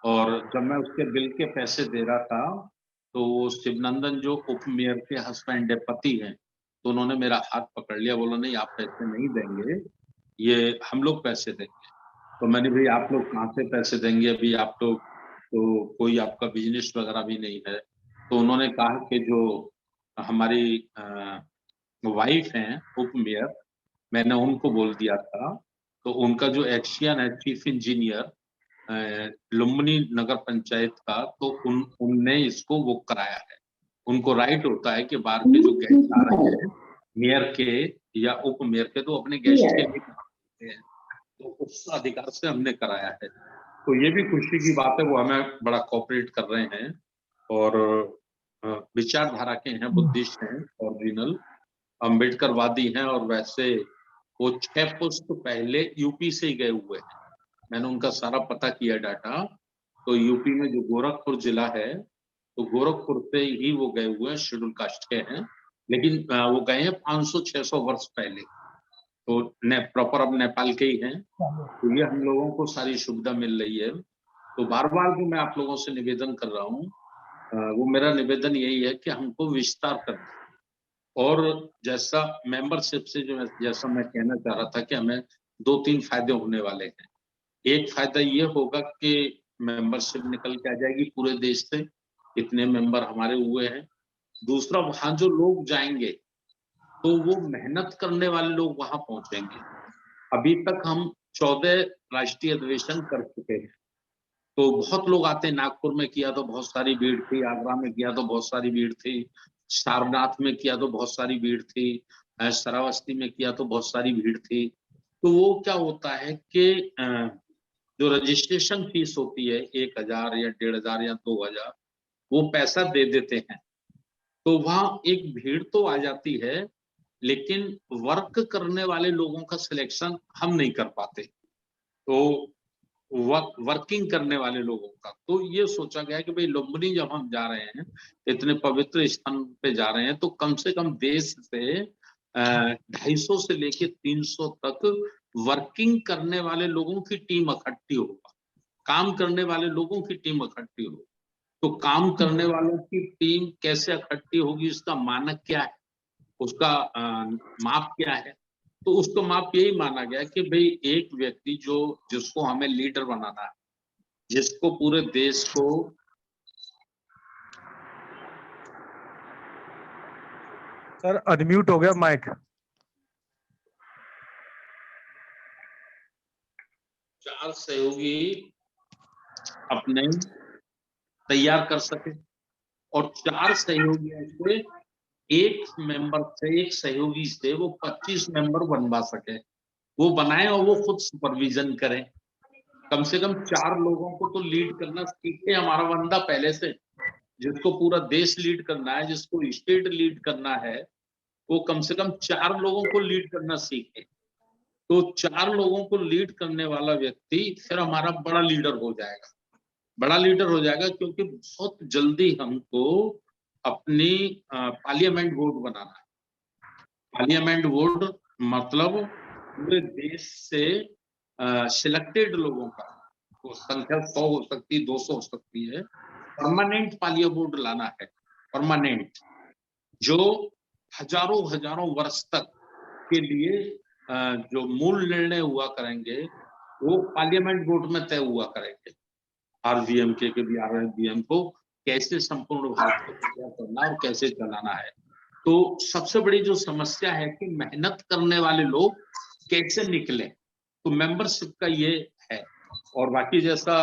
और जब मैं उसके बिल के पैसे दे रहा था, तो वो शिवनंदन जो उप मेयर के हस्बैंड है, पति हैं, तो उन्होंने मेरा हाथ पकड़ लिया, बोला नहीं आप पैसे नहीं देंगे, ये हम लोग पैसे देंगे। तो मैंने, भाई आप लोग कहाँ से पैसे देंगे, अभी आप लोग तो कोई आपका बिजनेस वगैरह भी नहीं है। तो उन्होंने कहा कि जो हमारी वाइफ हैं उप मेयर, मैंने उनको बोल दिया था। तो उनका जो एक्शियन है, चीफ इंजीनियर लुम्बिनी नगर पंचायत का, तो उनने इसको वो कराया है। उनको राइट होता है कि बाहर के जो गेस्ट आ रहे हैं, मेयर के या उप मेयर के, तो अपने गेस्ट के लिए कराते हैं। तो उस अधिकार से हमने कराया है। तो ये भी खुशी की बात है, वो हमें बड़ा कोऑपरेट कर रहे हैं। और विचारधारा के हैं, बुद्धिस्ट हैं, ओरिजिनल अम्बेडकरवादी हैं। और वैसे वो 6 पुस्त पहले यूपी से ही गए हुए हैं। मैंने उनका सारा पता किया डाटा। तो यूपी में जो गोरखपुर जिला है, तो गोरखपुर से ही वो गए हुए हैं, शेड्यूल कास्ट के हैं। लेकिन वो गए हैं 500-600 वर्ष पहले। तो प्रॉपर अब नेपाल के ही हैं। तो ये हम लोगों को सारी सुविधा मिल रही है। तो बार बार जो मैं आप लोगों से निवेदन कर रहा हूँ, वो मेरा निवेदन यही है कि हमको विस्तार करना। और जैसा मेंबरशिप से जैसा मैं कहना चाह रहा था कि हमें 2-3 फायदे होने वाले हैं। एक फायदा ये होगा कि मेंबरशिप निकल के आ जाएगी पूरे देश से, इतने मेंबर हमारे हुए हैं। दूसरा, वहां जो लोग जाएंगे तो वो मेहनत करने वाले लोग वहां पहुंचेंगे। अभी तक हम 14 राष्ट्रीय अधिवेशन कर चुके हैं। तो बहुत लोग आते हैं, नागपुर में किया तो बहुत सारी भीड़ थी, आगरा में किया तो बहुत सारी भीड़ थी, सारनाथ में किया तो बहुत सारी भीड़ थी, श्रावस्ती में किया तो बहुत सारी भीड़ थी। तो वो क्या होता है कि जो रजिस्ट्रेशन फीस होती है 1,000 या 1,500 या 2,000, वो पैसा दे देते हैं। तो वहां एक भीड़ तो आ जाती है, लेकिन वर्क करने वाले लोगों का सिलेक्शन हम नहीं कर पाते। तो वर्किंग करने वाले लोगों का, तो ये सोचा गया कि भाई लुम्बिनी जब हम जा रहे हैं, इतने पवित्र स्थान पे जा रहे हैं, तो कम से कम देश से 250 से लेके 300 तक वर्किंग करने वाले लोगों की टीम इकट्ठी होगा, काम करने वाले लोगों की टीम इकट्ठी होगी। तो काम करने वालों की टीम कैसे इकट्ठी होगी, इसका मानक क्या है, उसका माप क्या है। तो उसको माप यही माना गया कि भाई एक व्यक्ति जिसको हमें लीडर बनाना है, जिसको पूरे देश को सर अनम्यूट हो गया माइक। 4 सहयोगी अपने तैयार कर सके और 4 सहयोगियों से एक सहयोगी से वो 25 मेंबर बनवा सके, वो बनाए और वो खुद सुपरविजन करें। कम से कम 4 लोगों को तो लीड करना सीखे हमारा बंदा पहले से, जिसको पूरा देश लीड करना है, जिसको स्टेट लीड करना है, वो कम से कम 4 लोगों को लीड करना सीखे। तो 4 लोगों को लीड करने वाला व्यक्ति फिर हमारा बड़ा लीडर हो जाएगा, बड़ा लीडर हो जाएगा, क्योंकि बहुत जल्दी हमको अपनी पार्लियामेंट बोर्ड बनाना है। पार्लियामेंट बोर्ड मतलब पूरे देश से सिलेक्टेड लोगों का, वो संख्या 100 हो सकती है, 200 हो सकती है, परमानेंट पार्लिया बोर्ड लाना है। परमानेंट, जो हजारों वर्ष तक के लिए जो मूल निर्णय हुआ करेंगे वो पार्लियामेंट बोर्ड में तय हुआ करेंगे। आरवीएम के भी आरवीएम को कैसे संपूर्ण भारत को तैयार करना और कैसे चलाना है। तो सबसे बड़ी जो समस्या है कि मेहनत करने वाले लोग कैसे निकले, तो मेंबरशिप का ये है। और बाकी जैसा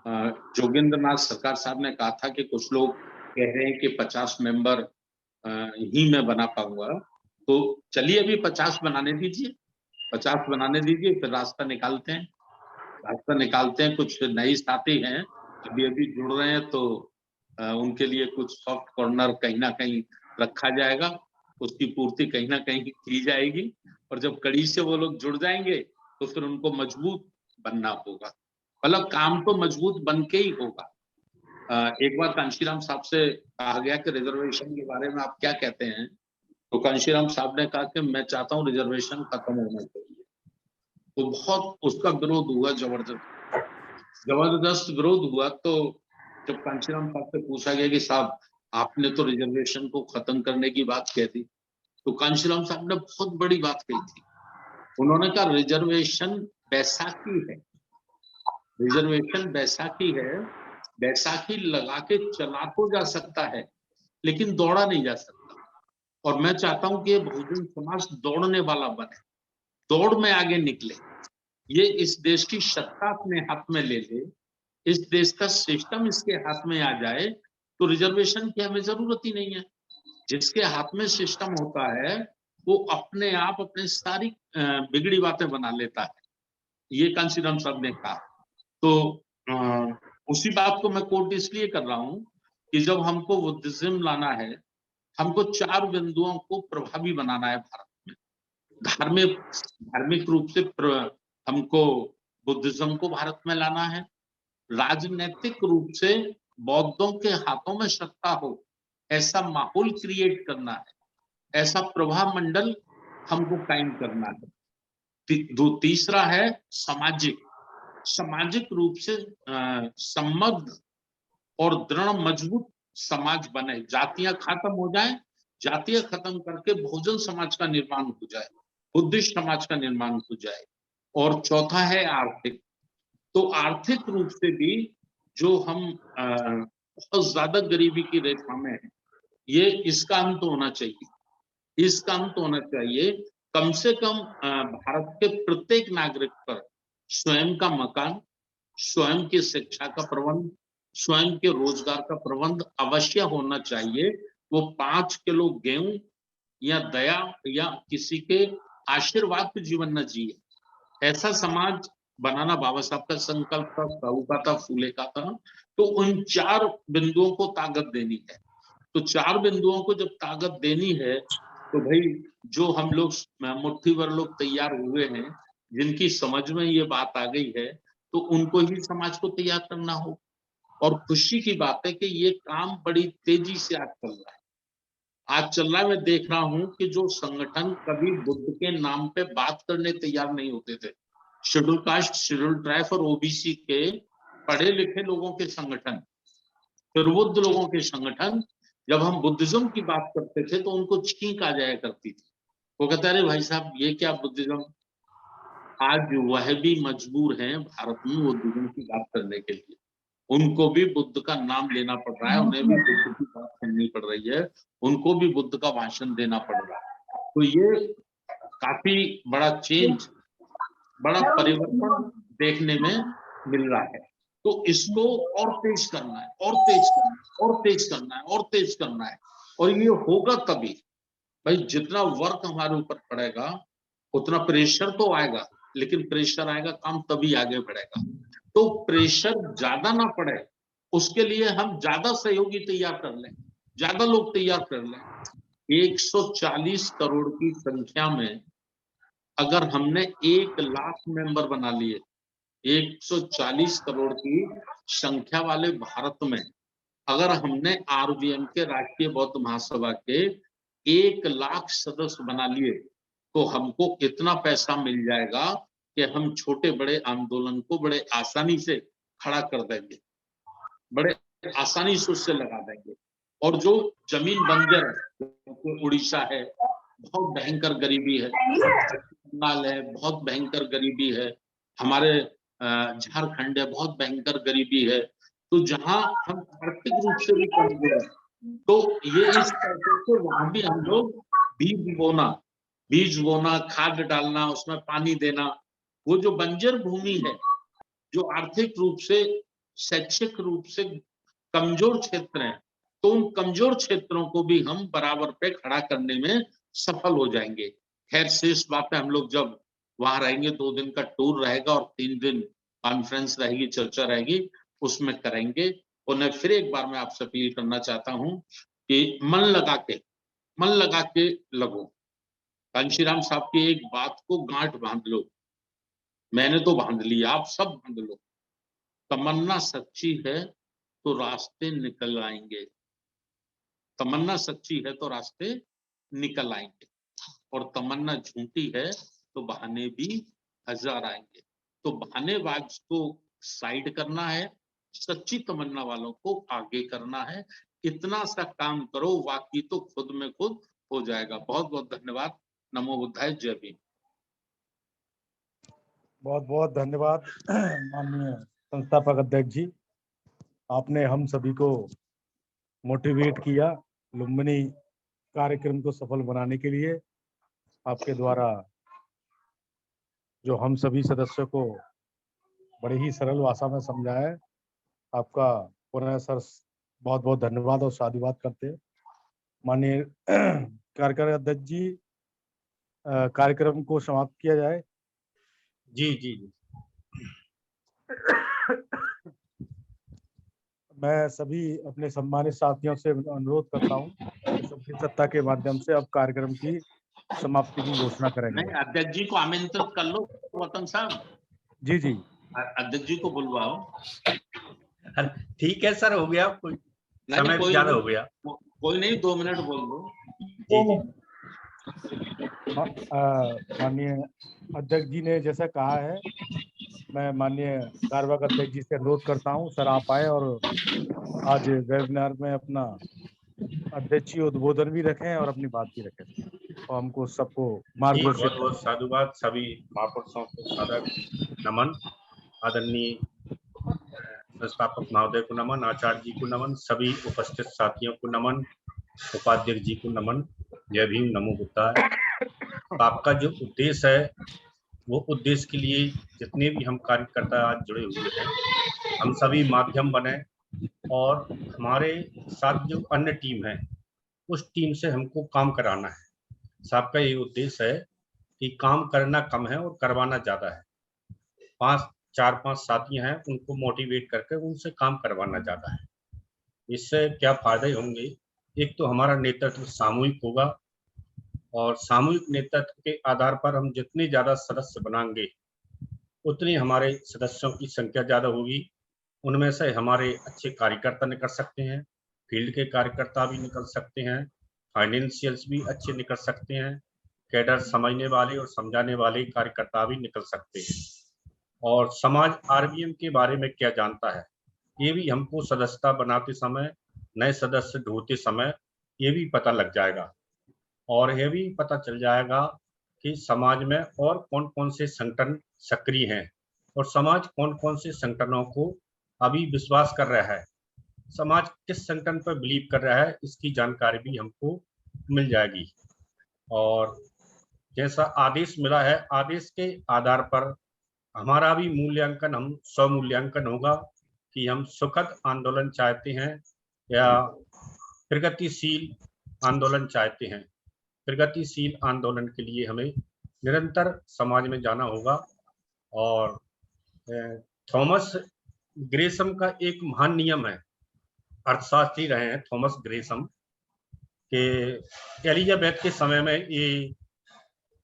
जोगेंद्र नाथ सरकार साहब ने कहा था कि कुछ लोग कह रहे हैं कि 50 मेंबर ही मैं बना पाऊंगा, तो चलिए अभी 50 बनाने दीजिए, 50 बनाने दीजिए, फिर रास्ता निकालते हैं। कुछ नई साथी हैं अभी जुड़ रहे हैं, तो उनके लिए कुछ सॉफ्ट कॉर्नर कहीं ना कहीं रखा जाएगा, उसकी पूर्ति कहीं ना कहीं की जाएगी। और जब कड़ी से वो लोग जुड़ जाएंगे तो फिर उनको मजबूत बनना होगा, मतलब काम तो मजबूत बन के ही होगा। एक बार कांशीराम साहब से कहा गया कि रिजर्वेशन के बारे में आप क्या कहते हैं, तो कांशीराम साहब ने कहा कि मैं चाहता हूं रिजर्वेशन खत्म होना चाहिए। तो बहुत उसका विरोध हुआ, जबरदस्त विरोध हुआ। तो जब कांशीराम साहब से पूछा गया कि साहब आपने तो रिजर्वेशन को खत्म करने की बात कह दी, तो कांशीराम साहब ने बहुत बड़ी बात कही थी। उन्होंने कहा रिजर्वेशन बैसाखी है, रिजर्वेशन बैसाखी है, बैसाखी लगा के चला तो जा सकता है लेकिन दौड़ा नहीं जा सकता। और मैं चाहता हूं कि ये बहुजन समाज दौड़ने वाला बने, दौड़ में आगे निकले, ये इस देश की सत्ता अपने हाथ में ले ले, इस देश का सिस्टम इसके हाथ में आ जाए, तो रिजर्वेशन की हमें जरूरत ही नहीं है। जिसके हाथ में सिस्टम होता है वो अपने आप अपने सारी बिगड़ी बातें बना लेता है, ये कांशीराम साहब ने कहा। तो उसी बात को मैं कोट इसलिए कर रहा हूं कि जब हमको बुद्धिज्म लाना है, हमको 4 बिंदुओं को प्रभावी बनाना है भारत में। धार्मिक रूप से हमको बुद्धिज्म को भारत में लाना है, राजनीतिक रूप से बौद्धों के हाथों में सत्ता हो ऐसा माहौल क्रिएट करना है, ऐसा प्रभाव मंडल हमको कायम करना है। तीसरा है सामाजिक रूप से सम्बद्ध और दृढ़ मजबूत समाज बने, जातियां खत्म हो जाए, जातियां खत्म करके बहुजन समाज का निर्माण हो जाए, बुद्धिस्ट समाज का निर्माण हो जाए। और चौथा है आर्थिक। तो आर्थिक रूप से भी जो हम बहुत ज्यादा गरीबी की रेखा में है, ये इसका अंत होना चाहिए, इसका अंत होना चाहिए। कम से कम भारत के प्रत्येक नागरिक पर स्वयं का मकान, स्वयं की शिक्षा का प्रबंध, स्वयं के रोजगार का प्रबंध अवश्य होना चाहिए। वो 5 किलो गेहूं या दया या किसी के आशीर्वाद पे जीवन न जिए, ऐसा समाज बनाना बाबा साहब का संकल्प था, साहू का था, फूले का था। तो उन 4 बिंदुओं को ताकत देनी है। तो 4 बिंदुओं को जब ताकत देनी है तो भाई जो हम लोग मुट्ठी भर लोग तैयार हुए हैं, जिनकी समझ में ये बात आ गई है, तो उनको ही समाज को तैयार करना हो। और खुशी की बात है कि ये काम बड़ी तेजी से आज चल रहा है। आज चल रहा है, मैं देख रहा हूं कि जो संगठन कभी बुद्ध के नाम पे बात करने तैयार नहीं होते थे, शेड्यूल कास्ट, शेड्यूल ट्राइब और ओबीसी के पढ़े लिखे लोगों के संगठन, प्रबुद्ध लोगों के संगठन, जब हम बुद्धिज्म की बात करते थे तो उनको छींक आ जाया करती थी। वो कहते अरे भाई साहब ये क्या बुद्धिज्म। आज वह भी मजबूर हैं भारत में बुद्धिज्म की बात करने के लिए। उनको भी बुद्ध का नाम लेना पड़ रहा है, उन्हें भी बुद्ध की बात सुननी पड़ रही है, उनको भी बुद्ध का भाषण देना पड़ रहा है। तो ये काफी बड़ा चेंज, बड़ा परिवर्तन देखने में मिल रहा है। तो इसको और तेज करना है, और तेज करना है, और तेज करना है, और तेज करना है। और ये होगा तभी भाई, जितना वर्क हमारे ऊपर पड़ेगा उतना प्रेशर तो आएगा, लेकिन प्रेशर आएगा, काम तभी आगे बढ़ेगा। तो प्रेशर ज्यादा ना पड़े उसके लिए हम ज्यादा सहयोगी तैयार कर लें, ज्यादा लोग तैयार कर लें। 140 करोड़ की संख्या में अगर हमने 1 लाख मेंबर बना लिए, 140 करोड़ की संख्या वाले भारत में अगर हमने आरवीएम के राष्ट्रीय बौद्ध महासभा के 1 लाख सदस्य बना लिए, तो हमको इतना पैसा मिल जाएगा कि हम छोटे बड़े आंदोलन को बड़े आसानी से खड़ा कर देंगे, बड़े आसानी से उससे लगा देंगे। और जो जमीन बंजर है, उड़ीसा है, बहुत भयंकर गरीबी है, बंगाल है, बहुत भयंकर गरीबी है, हमारे झारखंड है, बहुत भयंकर गरीबी है। तो जहां हम आर्थिक रूप से भी कमजोर हैं, तो ये इस पैसे से वहां भी हम लोग बीज बोना, खाद डालना, उसमें पानी देना, वो जो बंजर भूमि है, जो आर्थिक रूप से, शैक्षिक रूप से कमजोर क्षेत्र हैं, तो उन कमजोर क्षेत्रों को भी हम बराबर पे खड़ा करने में सफल हो जाएंगे। खैर शेष बातें हम लोग जब वहां रहेंगे, 2 दिन का टूर रहेगा और 3 दिन कॉन्फ्रेंस रहेगी, चर्चा रहेगी, उसमें करेंगे। उन्हें फिर एक बार मैं आपसे अपील करना चाहता हूं कि मन लगा के लगो। कांशीराम साहब की एक बात को गांठ बांध लो, मैंने तो बांध लिया, आप सब बांध लो। तमन्ना सच्ची है तो रास्ते निकल आएंगे, तमन्ना सच्ची है तो रास्ते निकल आएंगे, और तमन्ना झूठी है तो बहाने भी 1000 आएंगे। तो बहानेबाज को साइड करना है, सच्ची तमन्ना वालों को आगे करना है। इतना सा काम करो, बाकी तो खुद में खुद हो जाएगा। बहुत बहुत धन्यवाद। नमो बुद्धाय, जय भीम। बहुत बहुत धन्यवाद माननीय संस्थापक अध्यक्ष जी, आपने हम सभी को मोटिवेट किया लुम्बिनी कार्यक्रम को सफल बनाने के लिए। आपके द्वारा जो हम सभी सदस्यों को बड़ी ही सरल भाषा में समझाया है, आपका पुनः सर बहुत बहुत धन्यवाद और साधुवाद करते हैं। माननीय कार्यकारी अध्यक्ष जी, कार्यक्रम को समाप्त किया जाए। जी जी जी। मैं सभी अपने सम्मानित साथियों से अनुरोध करता हूं कि सबकी सत्ता के माध्यम से अब कार्यक्रम की समाप्ति की घोषणा करेंगे। नहीं, अध्यक्ष जी को आमंत्रित कर लो वतन साहब। जी जी, अध्यक्ष जी को बुलवाओ। ठीक है सर, हो गया, कोई समय भी ज्यादा हो गया। कोई नहीं, 2 मिनट बोल दो। जी जी। माननीय अध्यक्ष जी ने जैसा कहा है, मैं माननीय कार्यवाहक अध्यक्ष जी से अनुरोध करता हूं, सर आप आए और आज वेबिनार में अपना अध्यक्षीय उद्बोधन भी रखें और अपनी बात भी रखें और हमको सबको मार्गदर्शित बहुत बहुत साधुवाद। सभी महापुरुषों को सादर नमन, आदरणीय संस्थापक महोदय को नमन, आचार्य जी को नमन, सभी उपस्थित साथियों को नमन, उपाध्यक्ष जी को नमन। जय भीम, नमो बुद्धाय। आपका जो उद्देश्य है, वो उद्देश्य के लिए जितने भी हम कार्यकर्ता आज जुड़े हुए हैं, हम सभी माध्यम बने और हमारे साथ जो अन्य टीम है, उस टीम से हमको काम कराना है। सबका ये उद्देश्य है कि काम करना कम है और करवाना ज्यादा है। 4-5 साथी हैं, उनको मोटिवेट करके उनसे काम करवाना ज्यादा है। इससे क्या फायदे होंगे? एक तो हमारा नेतृत्व सामूहिक होगा और सामूहिक नेतृत्व के आधार पर हम जितने ज्यादा सदस्य बनाएंगे उतनी हमारे सदस्यों की संख्या ज्यादा होगी। उनमें से हमारे अच्छे कार्यकर्ता निकल सकते हैं, फील्ड के कार्यकर्ता भी निकल सकते हैं, फाइनेंशियल्स भी अच्छे निकल सकते हैं, कैडर समझने वाले और समझाने वाले कार्यकर्ता भी निकल सकते हैं। और समाज आरवीएम के बारे में क्या जानता है, ये भी हमको सदस्यता बनाते समय, नए सदस्य ढूंढते समय ये भी पता लग जाएगा। और यह भी पता चल जाएगा कि समाज में और कौन कौन से संगठन सक्रिय हैं और समाज कौन कौन से संगठनों को अभी विश्वास कर रहा है, समाज किस संगठन पर बिलीव कर रहा है, इसकी जानकारी भी हमको मिल जाएगी। और जैसा आदेश मिला है, आदेश के आधार पर हमारा भी मूल्यांकन, हम स्वमूल्यांकन होगा कि हम सुखद आंदोलन चाहते हैं या प्रगतिशील आंदोलन चाहते हैं। प्रगतिशील आंदोलन के लिए हमें निरंतर समाज में जाना होगा। और थॉमस ग्रेसम का एक महान नियम है, अर्थशास्त्री रहे हैं थॉमस ग्रेसम, के एलिजाबेथ के समय में ये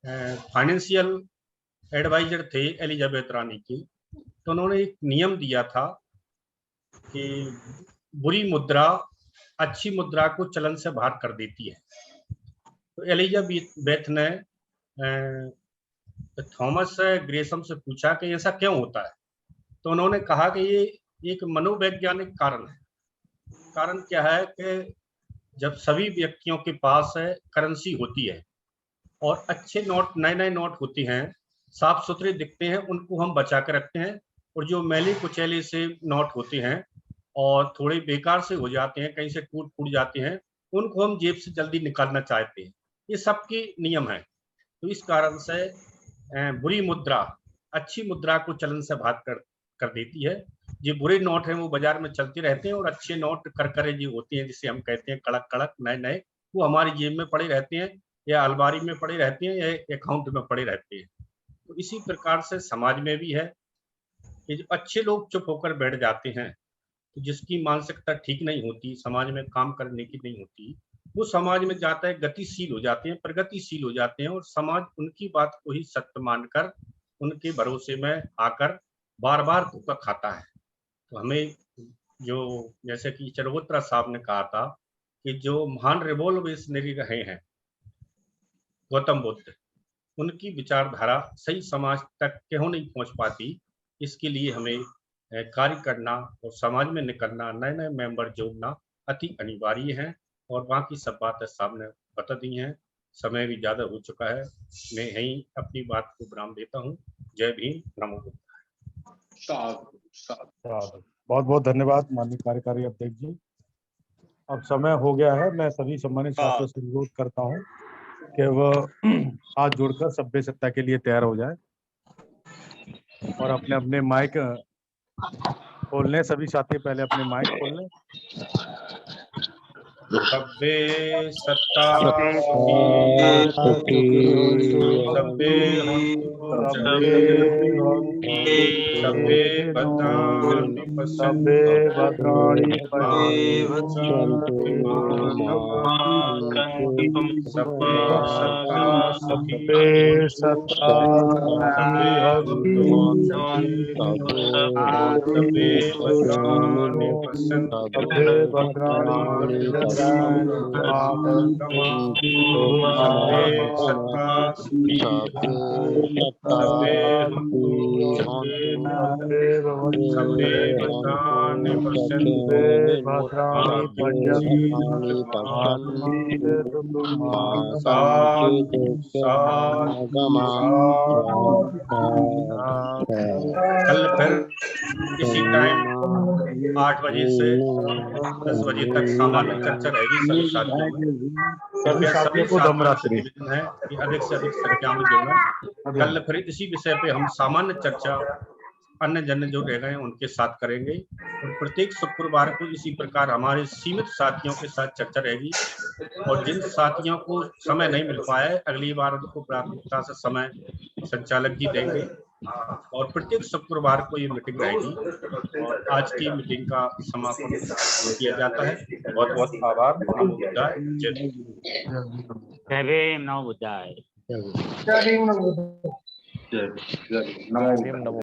फाइनेंशियल एडवाइजर थे एलिजाबेथ रानी की। तो उन्होंने एक नियम दिया था कि बुरी मुद्रा अच्छी मुद्रा को चलन से बाहर कर देती है। तो एलिजाबेथ ने थॉमस ग्रेसम से पूछा कि ऐसा क्यों होता है। तो उन्होंने कहा कि ये एक मनोवैज्ञानिक कारण है। कारण क्या है कि जब सभी व्यक्तियों के पास करेंसी होती है और अच्छे नोट, नए नए नोट होते हैं, साफ सुथरे दिखते हैं, उनको हम बचा के रखते हैं। और जो मैले कुचैले से नोट होते हैं और थोड़े बेकार से हो जाते हैं, कहीं से टूट फूट जाते हैं, उनको हम जेब से जल्दी निकालना चाहते हैं। ये सबके नियम है। तो इस कारण से बुरी मुद्रा अच्छी मुद्रा को चलन से बाहर कर देती है। जो बुरे नोट हैं वो बाजार में चलते रहते हैं और अच्छे नोट करकरे जो होते हैं, जिसे हम कहते हैं कड़क कड़क नए नए, वो हमारी जेब में पड़े रहते हैं या अलमारी में पड़े रहते हैं या अकाउंट में पड़े रहते हैं। तो इसी प्रकार से समाज में भी है कि जो अच्छे लोग चुप होकर बैठ जाते हैं, तो जिसकी मानसिकता ठीक नहीं होती, समाज में काम करने की नहीं होती, वो समाज में जाता है, गतिशील हो जाते हैं, प्रगतिशील हो जाते हैं और समाज उनकी बात को ही सत्य मानकर उनके भरोसे में आकर बार बार धोखा खाता है। तो हमें जो जैसे कि चरवोत्रा साहब ने कहा था कि जो महान रिवॉल्यूशनरी रहे हैं गौतम बुद्ध, उनकी विचारधारा सही समाज तक क्यों नहीं पहुंच पाती। इसके लिए हमें कार्य करना और समाज में निकलना, नए नए मेंबर जोड़ना अति अनिवार्य है। और बाकी सब बातें सामने बता दी हैं, समय भी ज्यादा हो चुका है। मैं यहीं अपनी बात को विराम देता हूँ। जय भीम, नमो बुद्धाय। बहुत बहुत धन्यवाद माननीय कार्यकारी अध्यक्ष जी। अब समय हो गया है, मैं सभी सम्मानित छात्रों से अनुरोध करता हूँ कि वह हाथ जोड़कर सभ्य सत्ता के लिए तैयार हो जाए और अपने अपने माइक खोल लें। सभी साथी पहले अपने माइक खोल लें। सभ्य सत्ता सभ्य भद्राणि कल फिर इसी टाइम 8 बजे से 10 बजे तक सामान्य चर्चा रहेगी सभी साथियों में। सभी साथियों से निवेदन है कि अधिक से अधिक संख्या में जुड़ना। कल फिर इसी विषय पे हम सामान्य चर्चा अन्य जन जो रह गए उनके साथ करेंगे और प्रत्येक शुक्रवार को इसी प्रकार हमारे सीमित साथियों के साथ चर्चा रहेगी। और जिन साथियों को समय नहीं मिल पाया अगली बार उनको प्राथमिकता से समय संचालक जी देंगे और प्रत्येक शुक्रवार को ये मीटिंग रहेगी। और आज की मीटिंग का समापन किया जाता है। बहुत बहुत आभार। नमो बुद्धाय। जय भीम, नमो बुद्धाय। जय भीम, नमो बुद्धाय। जय भीम, नमो